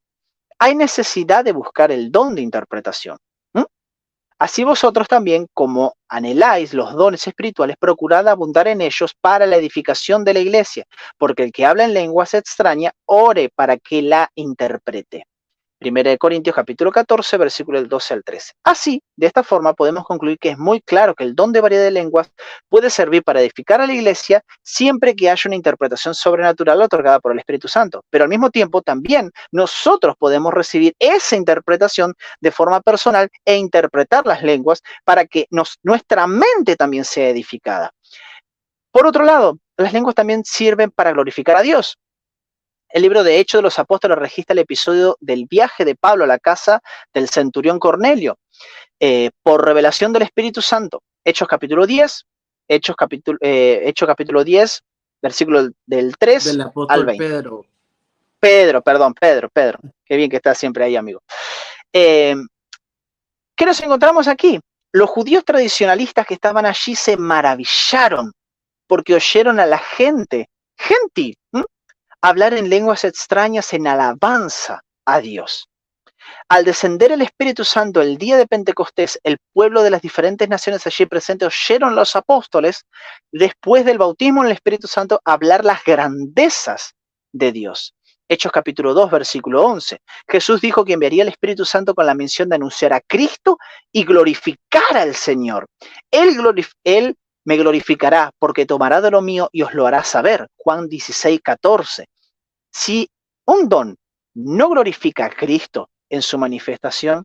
Hay necesidad de buscar el don de interpretación. Así vosotros también, como anheláis los dones espirituales, procurad abundar en ellos para la edificación de la iglesia, porque el que habla en lenguas extraña, ore para que la interprete. 1 Corintios capítulo 14, versículo del 12 al 13. Así, de esta forma podemos concluir que es muy claro que el don de variedad de lenguas puede servir para edificar a la iglesia siempre que haya una interpretación sobrenatural otorgada por el Espíritu Santo. Pero al mismo tiempo también nosotros podemos recibir esa interpretación de forma personal e interpretar las lenguas para que nuestra mente también sea edificada. Por otro lado, las lenguas también sirven para glorificar a Dios. El libro de Hechos de los Apóstoles registra el episodio del viaje de Pablo a la casa del centurión Cornelio por revelación del Espíritu Santo. Hechos capítulo 10, Hechos capítulo 10, versículo del 3 del al apóstol 20. Pedro. Pedro. Qué bien que estás siempre ahí, amigo. ¿Qué nos encontramos aquí? Los judíos tradicionalistas que estaban allí se maravillaron porque oyeron a la gente gentil, hablar en lenguas extrañas en alabanza a Dios. Al descender el Espíritu Santo el día de Pentecostés, el pueblo de las diferentes naciones allí presentes oyeron a los apóstoles, después del bautismo en el Espíritu Santo, hablar las grandezas de Dios. Hechos capítulo 2, versículo 11. Jesús dijo que enviaría el Espíritu Santo con la misión de anunciar a Cristo y glorificar al Señor. Él me glorificará porque tomará de lo mío y os lo hará saber. Juan 16, 14. Si un don no glorifica a Cristo en su manifestación,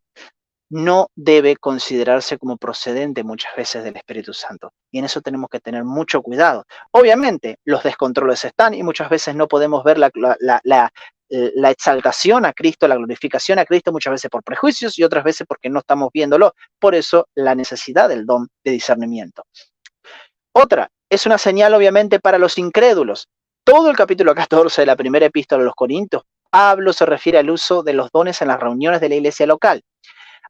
no debe considerarse como procedente muchas veces del Espíritu Santo. Y en eso tenemos que tener mucho cuidado. Obviamente, los descontroles están y muchas veces no podemos ver la la exaltación a Cristo, la glorificación a Cristo, muchas veces por prejuicios y otras veces porque no estamos viéndolo. Por eso la necesidad del don de discernimiento. Otra, es una señal obviamente para los incrédulos. Todo el capítulo 14 de la primera epístola a los Corintios, Pablo se refiere al uso de los dones en las reuniones de la iglesia local.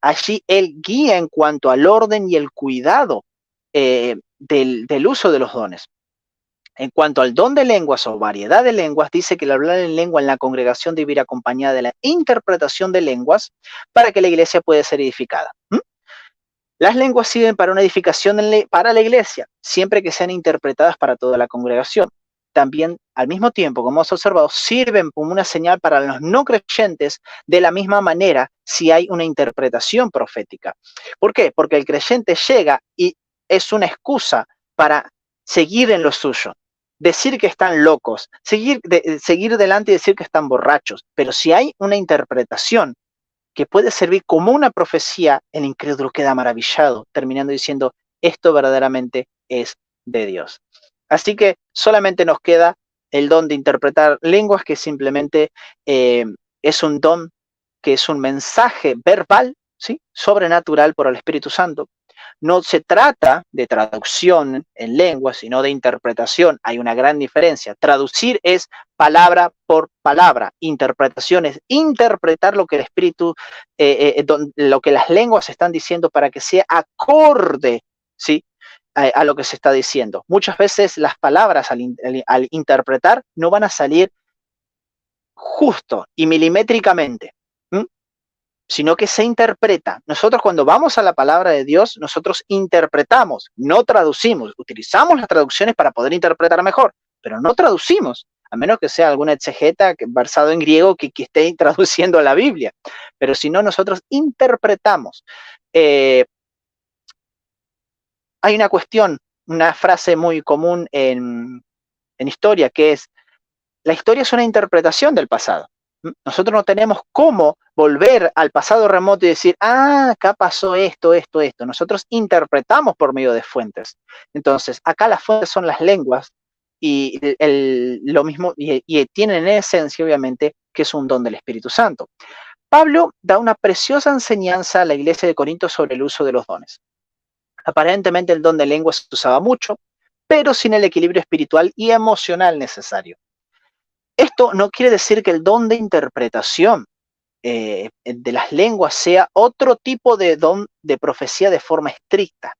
Allí él guía en cuanto al orden y el cuidado del uso de los dones. En cuanto al don de lenguas o variedad de lenguas, dice que el hablar en lengua en la congregación debe ir acompañada de la interpretación de lenguas para que la iglesia pueda ser edificada. Las lenguas sirven para una edificación para la iglesia, siempre que sean interpretadas para toda la congregación. También, al mismo tiempo, como hemos observado, sirven como una señal para los no creyentes de la misma manera si hay una interpretación profética. ¿Por qué? Porque el creyente llega y es una excusa para seguir en lo suyo, decir que están locos, seguir delante y decir que están borrachos. Pero si hay una interpretación que puede servir como una profecía, el incrédulo queda maravillado, terminando diciendo, esto verdaderamente es de Dios. Así que solamente nos queda el don de interpretar lenguas, que simplemente es un don, que es un mensaje verbal, ¿sí? Sobrenatural por el Espíritu Santo. No se trata de traducción en lengua, sino de interpretación. Hay una gran diferencia. Traducir es palabra por palabra. Interpretación es interpretar lo que el Espíritu, lo que las lenguas están diciendo para que sea acorde, ¿sí? A lo que se está diciendo. Muchas veces las palabras al interpretar no van a salir justo y milimétricamente, sino que se interpreta. Nosotros cuando vamos a la palabra de Dios, nosotros interpretamos, no traducimos. Utilizamos las traducciones para poder interpretar mejor, pero no traducimos, a menos que sea alguna exegeta versado en griego que esté traduciendo la Biblia. Pero si no, nosotros interpretamos. Hay una cuestión, una frase muy común en historia, que es, la historia es una interpretación del pasado. Nosotros no tenemos cómo volver al pasado remoto y decir, acá pasó esto, esto, esto. Nosotros interpretamos por medio de fuentes. Entonces, acá las fuentes son las lenguas y lo mismo, y tienen en esencia, obviamente, que es un don del Espíritu Santo. Pablo da una preciosa enseñanza a la iglesia de Corinto sobre el uso de los dones. Aparentemente el don de lengua se usaba mucho, pero sin el equilibrio espiritual y emocional necesario. Esto no quiere decir que el don de interpretación de las lenguas sea otro tipo de don de profecía de forma estricta.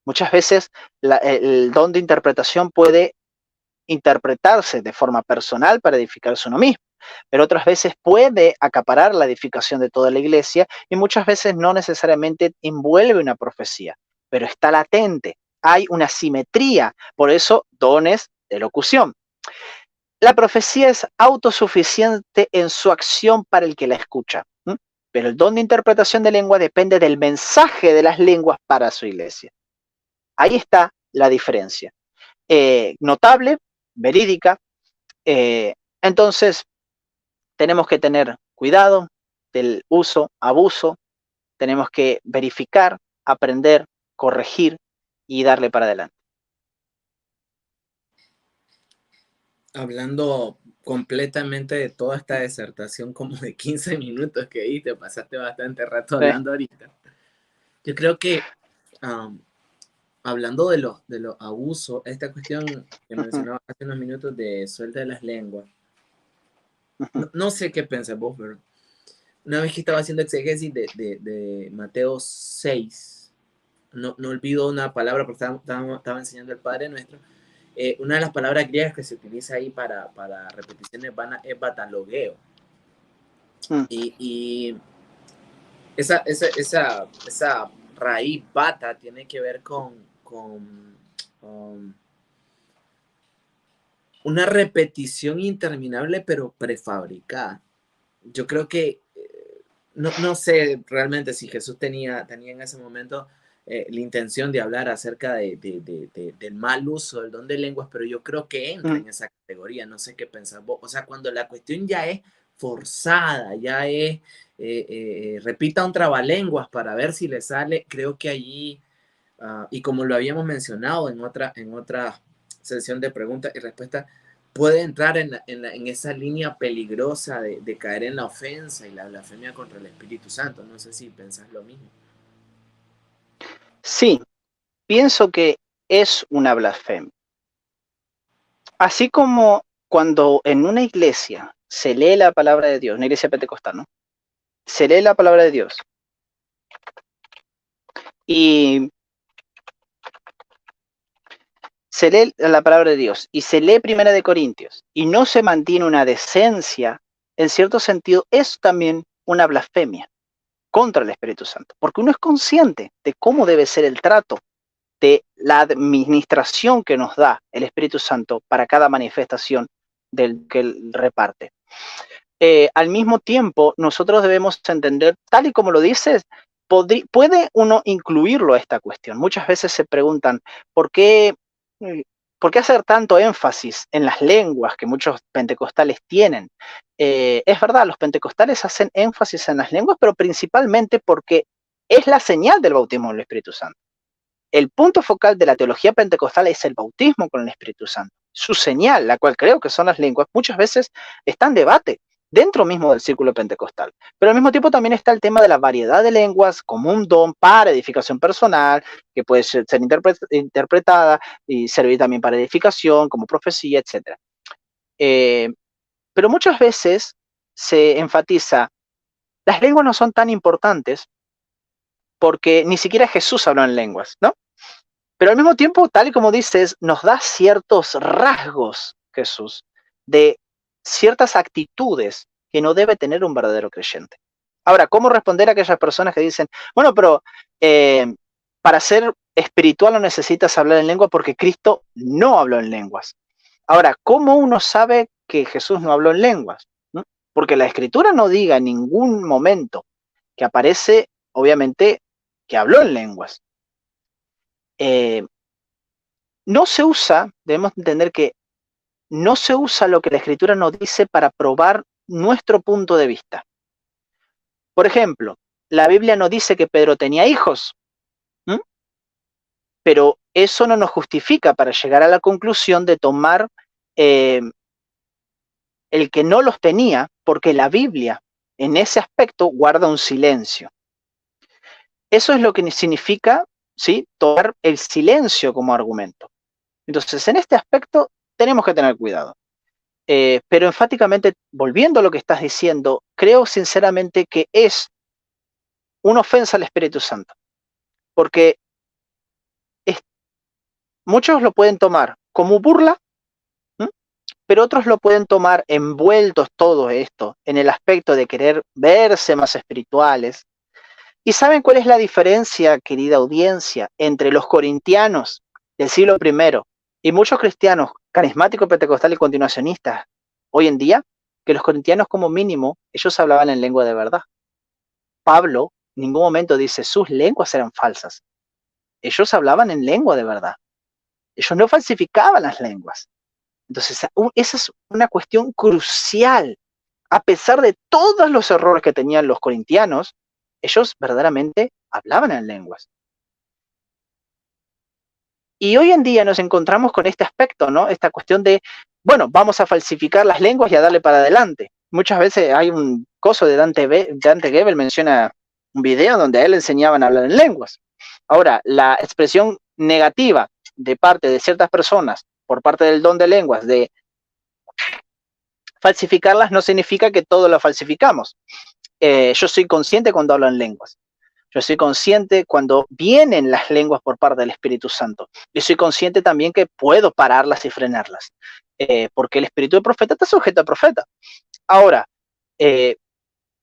Muchas veces el don de interpretación puede interpretarse de forma personal para edificarse uno mismo, pero otras veces puede acaparar la edificación de toda la iglesia y muchas veces no necesariamente envuelve una profecía, pero está latente, hay una simetría, por eso dones de locución. La profecía es autosuficiente en su acción para el que la escucha, pero el don de interpretación de lengua depende del mensaje de las lenguas para su iglesia. Ahí está la diferencia. Notable, verídica. Entonces, tenemos que tener cuidado del uso, abuso. Tenemos que verificar, aprender, corregir y darle para adelante. Hablando completamente de toda esta disertación, como de 15 minutos que di, te pasaste bastante rato hablando ahorita. Yo creo que hablando de los abusos, esta cuestión que mencionaba hace unos minutos de suelta de las lenguas, no sé qué pensás vos, pero una vez que estaba haciendo exégesis de Mateo 6, no olvido una palabra porque estaba enseñando el Padre Nuestro. Una de las palabras griegas que se utiliza ahí para repeticiones vanas es batalogueo. Y esa raíz bata tiene que ver con una repetición interminable pero prefabricada. Yo creo que no sé realmente si Jesús tenía en ese momento la intención de hablar acerca del mal uso del don de lenguas, pero yo creo que entra en esa categoría. No sé qué pensás vos. O sea, cuando la cuestión ya es forzada, ya es repita un trabalenguas para ver si le sale, creo que allí, y como lo habíamos mencionado en otra sesión de preguntas y respuestas, puede entrar en esa línea peligrosa de caer en la ofensa y la blasfemia contra el Espíritu Santo. No sé si pensás lo mismo. Sí, pienso que es una blasfemia. Así como cuando en una iglesia se lee la palabra de Dios, una iglesia pentecostal, ¿no? Se lee la palabra de Dios y se lee la palabra de Dios y se lee Primera de Corintios y no se mantiene una decencia, en cierto sentido es también una blasfemia contra el Espíritu Santo, porque uno es consciente de cómo debe ser el trato, de la administración que nos da el Espíritu Santo para cada manifestación del que él reparte. Al mismo tiempo, nosotros debemos entender, tal y como lo dices, puede uno incluirlo a esta cuestión. Muchas veces se preguntan, ¿por qué, ¿por qué hacer tanto énfasis en las lenguas que muchos pentecostales tienen? Es verdad, los pentecostales hacen énfasis en las lenguas, pero principalmente porque es la señal del bautismo del Espíritu Santo. El punto focal de la teología pentecostal es el bautismo con el Espíritu Santo. Su señal, la cual creo que son las lenguas, muchas veces está en debate dentro mismo del círculo pentecostal. Pero al mismo tiempo también está el tema de la variedad de lenguas como un don para edificación personal, que puede ser interpretada y servir también para edificación, como profecía, etc. Pero muchas veces se enfatiza, las lenguas no son tan importantes porque ni siquiera Jesús habló en lenguas, ¿no? Pero al mismo tiempo, tal y como dices, nos da ciertos rasgos, Jesús, de ciertas actitudes que no debe tener un verdadero creyente. Ahora, ¿cómo responder a aquellas personas que dicen, bueno, pero para ser espiritual no necesitas hablar en lengua porque Cristo no habló en lenguas? Ahora, ¿cómo uno sabe que Jesús no habló en lenguas? ¿No? Porque la Escritura no diga en ningún momento que aparece, obviamente, que habló en lenguas. No se usa, debemos entender que no se usa lo que la Escritura nos dice para probar nuestro punto de vista. Por ejemplo, la Biblia no dice que Pedro tenía hijos, ¿m? Pero eso no nos justifica para llegar a la conclusión de tomar el que no los tenía, porque la Biblia en ese aspecto guarda un silencio. Eso es lo que significa, ¿sí?, tomar el silencio como argumento. Entonces, en este aspecto tenemos que tener cuidado. Pero enfáticamente, volviendo a lo que estás diciendo, creo sinceramente que es una ofensa al Espíritu Santo, porque es, muchos lo pueden tomar como burla, ¿m? Pero otros lo pueden tomar envueltos todo esto en el aspecto de querer verse más espirituales. ¿Y saben cuál es la diferencia, querida audiencia, entre los corintianos del siglo I y muchos cristianos carismáticos, pentecostales y continuacionistas hoy en día? Que los corintianos, como mínimo, ellos hablaban en lengua de verdad. Pablo en ningún momento dice sus lenguas eran falsas. Ellos hablaban en lengua de verdad. Ellos no falsificaban las lenguas. Entonces, esa es una cuestión crucial. A pesar de todos los errores que tenían los corintianos, ellos verdaderamente hablaban en lenguas. Y hoy en día nos encontramos con este aspecto, ¿no? Esta cuestión de, bueno, vamos a falsificar las lenguas y a darle para adelante. Muchas veces hay un coso de Dante Gebel, menciona un video donde a él le enseñaban a hablar en lenguas. Ahora, la expresión negativa de parte de ciertas personas, por parte del don de lenguas, de falsificarlas, no significa que todo lo falsificamos. Yo soy consciente cuando hablo en lenguas. Yo soy consciente cuando vienen las lenguas por parte del Espíritu Santo. Yo soy consciente también que puedo pararlas y frenarlas, porque el espíritu de profeta está sujeto al profeta. Ahora,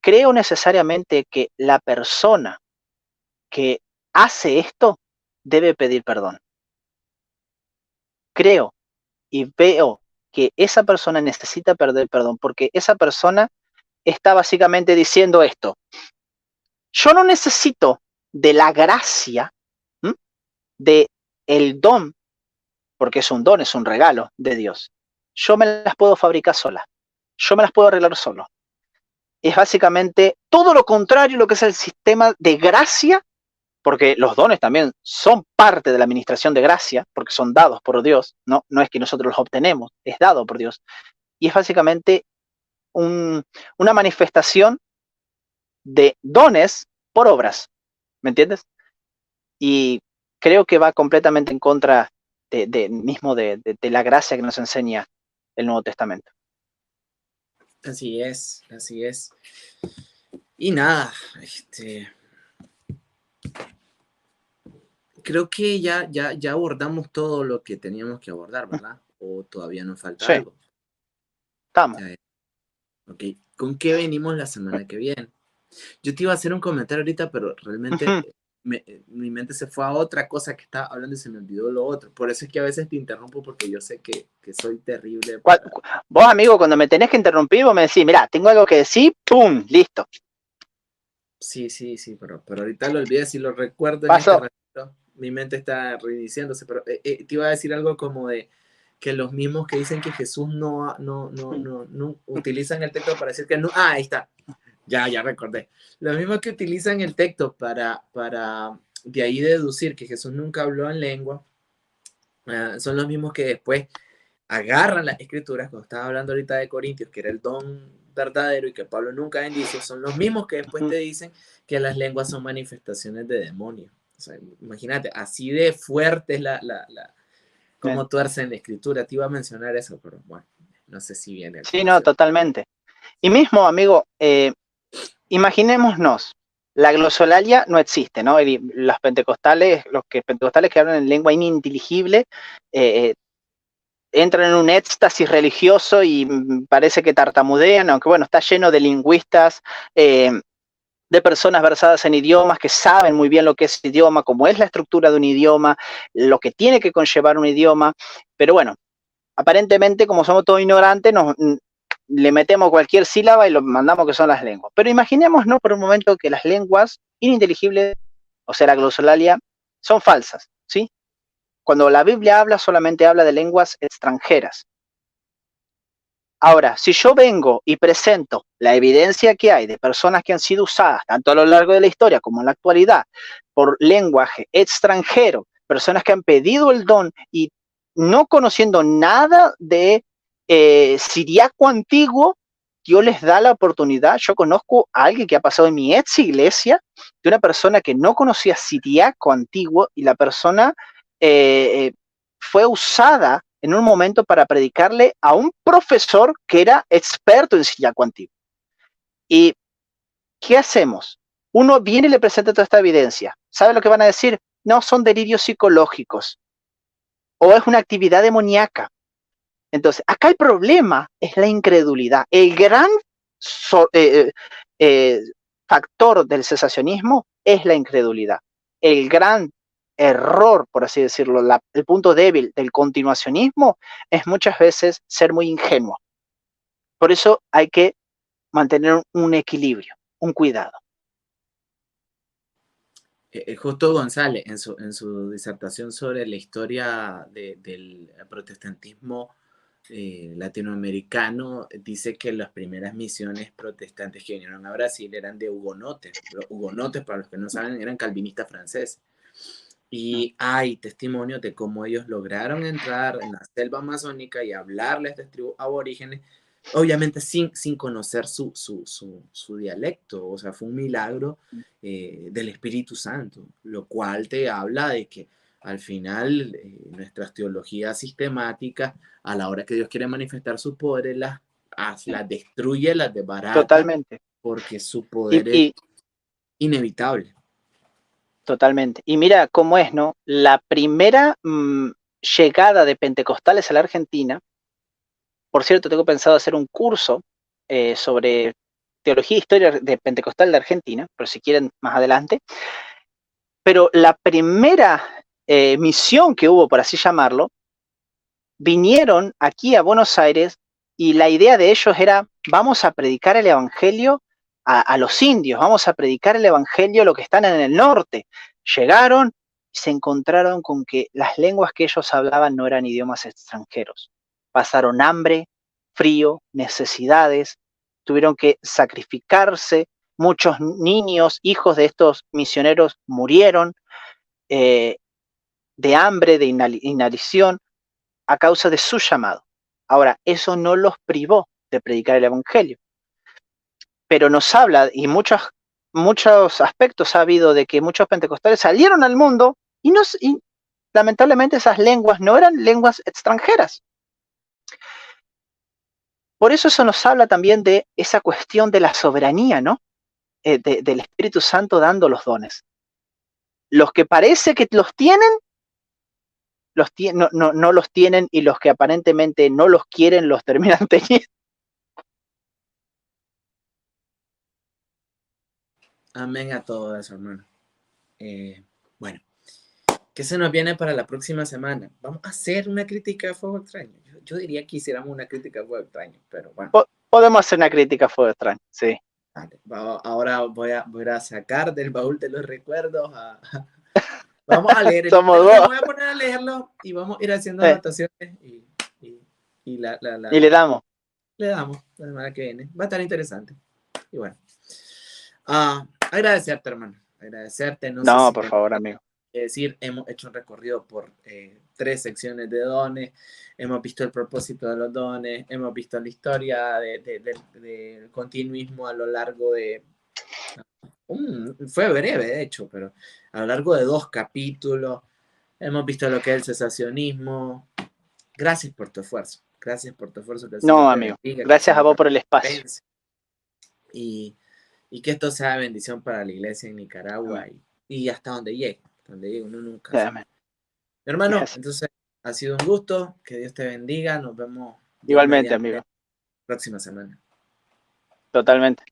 creo necesariamente que la persona que hace esto debe pedir perdón. Creo y veo que esa persona necesita pedir perdón, porque esa persona está básicamente diciendo esto: yo no necesito de la gracia, ¿m?, de el don, porque es un don, es un regalo de Dios. Yo me las puedo fabricar sola. Yo me las puedo arreglar solo. Es básicamente todo lo contrario a lo que es el sistema de gracia porque los dones también son parte de la administración de gracia, porque son dados por Dios, no es que nosotros los obtenemos, es dado por Dios. Y es básicamente una manifestación de dones por obras, ¿me entiendes? Y creo que va completamente en contra de la gracia que nos enseña el Nuevo Testamento. Así es. Y nada, creo que ya abordamos todo lo que teníamos que abordar, ¿verdad? ¿O todavía nos falta Sí, algo? estamos. Ok, ¿con qué venimos la semana que viene? Yo te iba a hacer un comentario ahorita, pero realmente mi mente se fue a otra cosa que estaba hablando y se me olvidó lo otro. Por eso es que a veces te interrumpo porque yo sé que soy terrible. Vos, amigo, cuando me tenés que interrumpir, vos me decís, mirá, tengo algo que decir, ¡pum! Listo. Sí, pero ahorita lo olvidé. Si lo recuerdo en Pasó. este ratito, mi mente está reiniciándose. Pero te iba a decir algo como de que los mismos que dicen que Jesús no utilizan el texto para decir que no. Ah, ahí está. Ya recordé. Los mismos que utilizan el texto para de ahí deducir que Jesús nunca habló en lengua, son los mismos que después agarran las escrituras, cuando estaba hablando ahorita de Corintios, que era el don verdadero y que Pablo nunca bendice, son los mismos que después te dicen que las lenguas son manifestaciones de demonios. O sea, imagínate, así de fuerte es cómo tuercen la escritura. Te iba a mencionar eso, pero bueno, no sé si viene. Sí, no, totalmente. Y mismo, amigo, imaginémonos, la glosolalia no existe, ¿no? Los pentecostales que hablan en lengua ininteligible, entran en un éxtasis religioso y parece que tartamudean, aunque bueno, está lleno de lingüistas, de personas versadas en idiomas que saben muy bien lo que es idioma, cómo es la estructura de un idioma, lo que tiene que conllevar un idioma, pero bueno, aparentemente como somos todos ignorantes, le metemos cualquier sílaba y lo mandamos que son las lenguas. Pero imaginémonos por un momento que las lenguas ininteligibles, o sea, la glosolalia, son falsas, ¿sí? Cuando la Biblia habla, solamente habla de lenguas extranjeras. Ahora, si yo vengo y presento la evidencia que hay de personas que han sido usadas, tanto a lo largo de la historia como en la actualidad, por lenguaje extranjero, personas que han pedido el don y no conociendo nada de siriaco antiguo, Dios les da la oportunidad. Yo conozco a alguien que ha pasado en mi ex iglesia, de una persona que no conocía siriaco antiguo y la persona fue usada en un momento para predicarle a un profesor que era experto en siriaco antiguo. ¿Y qué hacemos? Uno viene y le presenta toda esta evidencia. ¿Sabe lo que van a decir? No, son delirios psicológicos o es una actividad demoníaca. Entonces, acá el problema es la incredulidad. El gran factor del cesacionismo es la incredulidad. El gran error, por así decirlo, el punto débil del continuacionismo es muchas veces ser muy ingenuo. Por eso hay que mantener un equilibrio, un cuidado. Justo González, en su disertación sobre la historia del protestantismo latinoamericano, dice que las primeras misiones protestantes que vinieron a Brasil eran de hugonotes. Los hugonotes, para los que no saben, eran calvinistas franceses. Y hay testimonios de cómo ellos lograron entrar en la selva amazónica y hablarles de tribus aborígenes, obviamente sin conocer su dialecto. O sea, fue un milagro del Espíritu Santo, lo cual te habla de que al final nuestras teologías sistemáticas, a la hora que Dios quiere manifestar su poder, las destruye, las desbarata. Totalmente. Porque su poder es inevitable. Totalmente. Y mira cómo es, ¿no? La primera llegada de pentecostales a la Argentina, por cierto, tengo pensado hacer un curso sobre teología e historia de pentecostal de Argentina, pero si quieren más adelante. Pero la primera misión que hubo, por así llamarlo, vinieron aquí a Buenos Aires y la idea de ellos era, vamos a predicar el evangelio a los indios, vamos a predicar el evangelio a los que están en el norte. Llegaron y se encontraron con que las lenguas que ellos hablaban no eran idiomas extranjeros. Pasaron hambre, frío, necesidades, tuvieron que sacrificarse muchos niños, hijos de estos misioneros murieron de hambre, de inanición, a causa de su llamado. Ahora, eso no los privó de predicar el Evangelio, pero nos habla, y muchos aspectos ha habido de que muchos pentecostales salieron al mundo y lamentablemente esas lenguas no eran lenguas extranjeras. Por eso nos habla también de esa cuestión de la soberanía, ¿no? Del Espíritu Santo dando los dones. Los que parece que los tienen, no los tienen, y los que aparentemente no los quieren, los terminan teniendo. Amén a todo eso, hermano. Bueno, ¿qué se nos viene para la próxima semana? Vamos a hacer una crítica a Fuego Extraño. Yo diría que hiciéramos una crítica a Fuego Extraño, pero bueno. Podemos hacer una crítica a Fuego Extraño, sí. Vale, ahora voy a sacar del baúl de los recuerdos. Vamos a leer Somos me dos. voy a poner a leerlo y vamos a ir haciendo anotaciones y le damos. Le damos la semana que viene. Va a estar interesante. Y bueno. Agradecerte, hermano. Agradecerte. No, sé si por favor, amigo. decir, hemos hecho un recorrido por 3 secciones de dones, hemos visto el propósito de los dones, hemos visto la historia del continuismo a lo largo de... fue breve, de hecho, pero a lo largo de 2 capítulos, hemos visto lo que es el cesacionismo. Gracias por tu esfuerzo. Gracias por tu esfuerzo. No, amigo. Gracias a vos por el espacio. Y que esto sea bendición para la iglesia en Nicaragua y hasta donde llegue. Uno nunca sabe. Hermano, entonces ha sido un gusto. Que Dios te bendiga. Nos vemos. Igualmente, amigo. Próxima semana. Totalmente.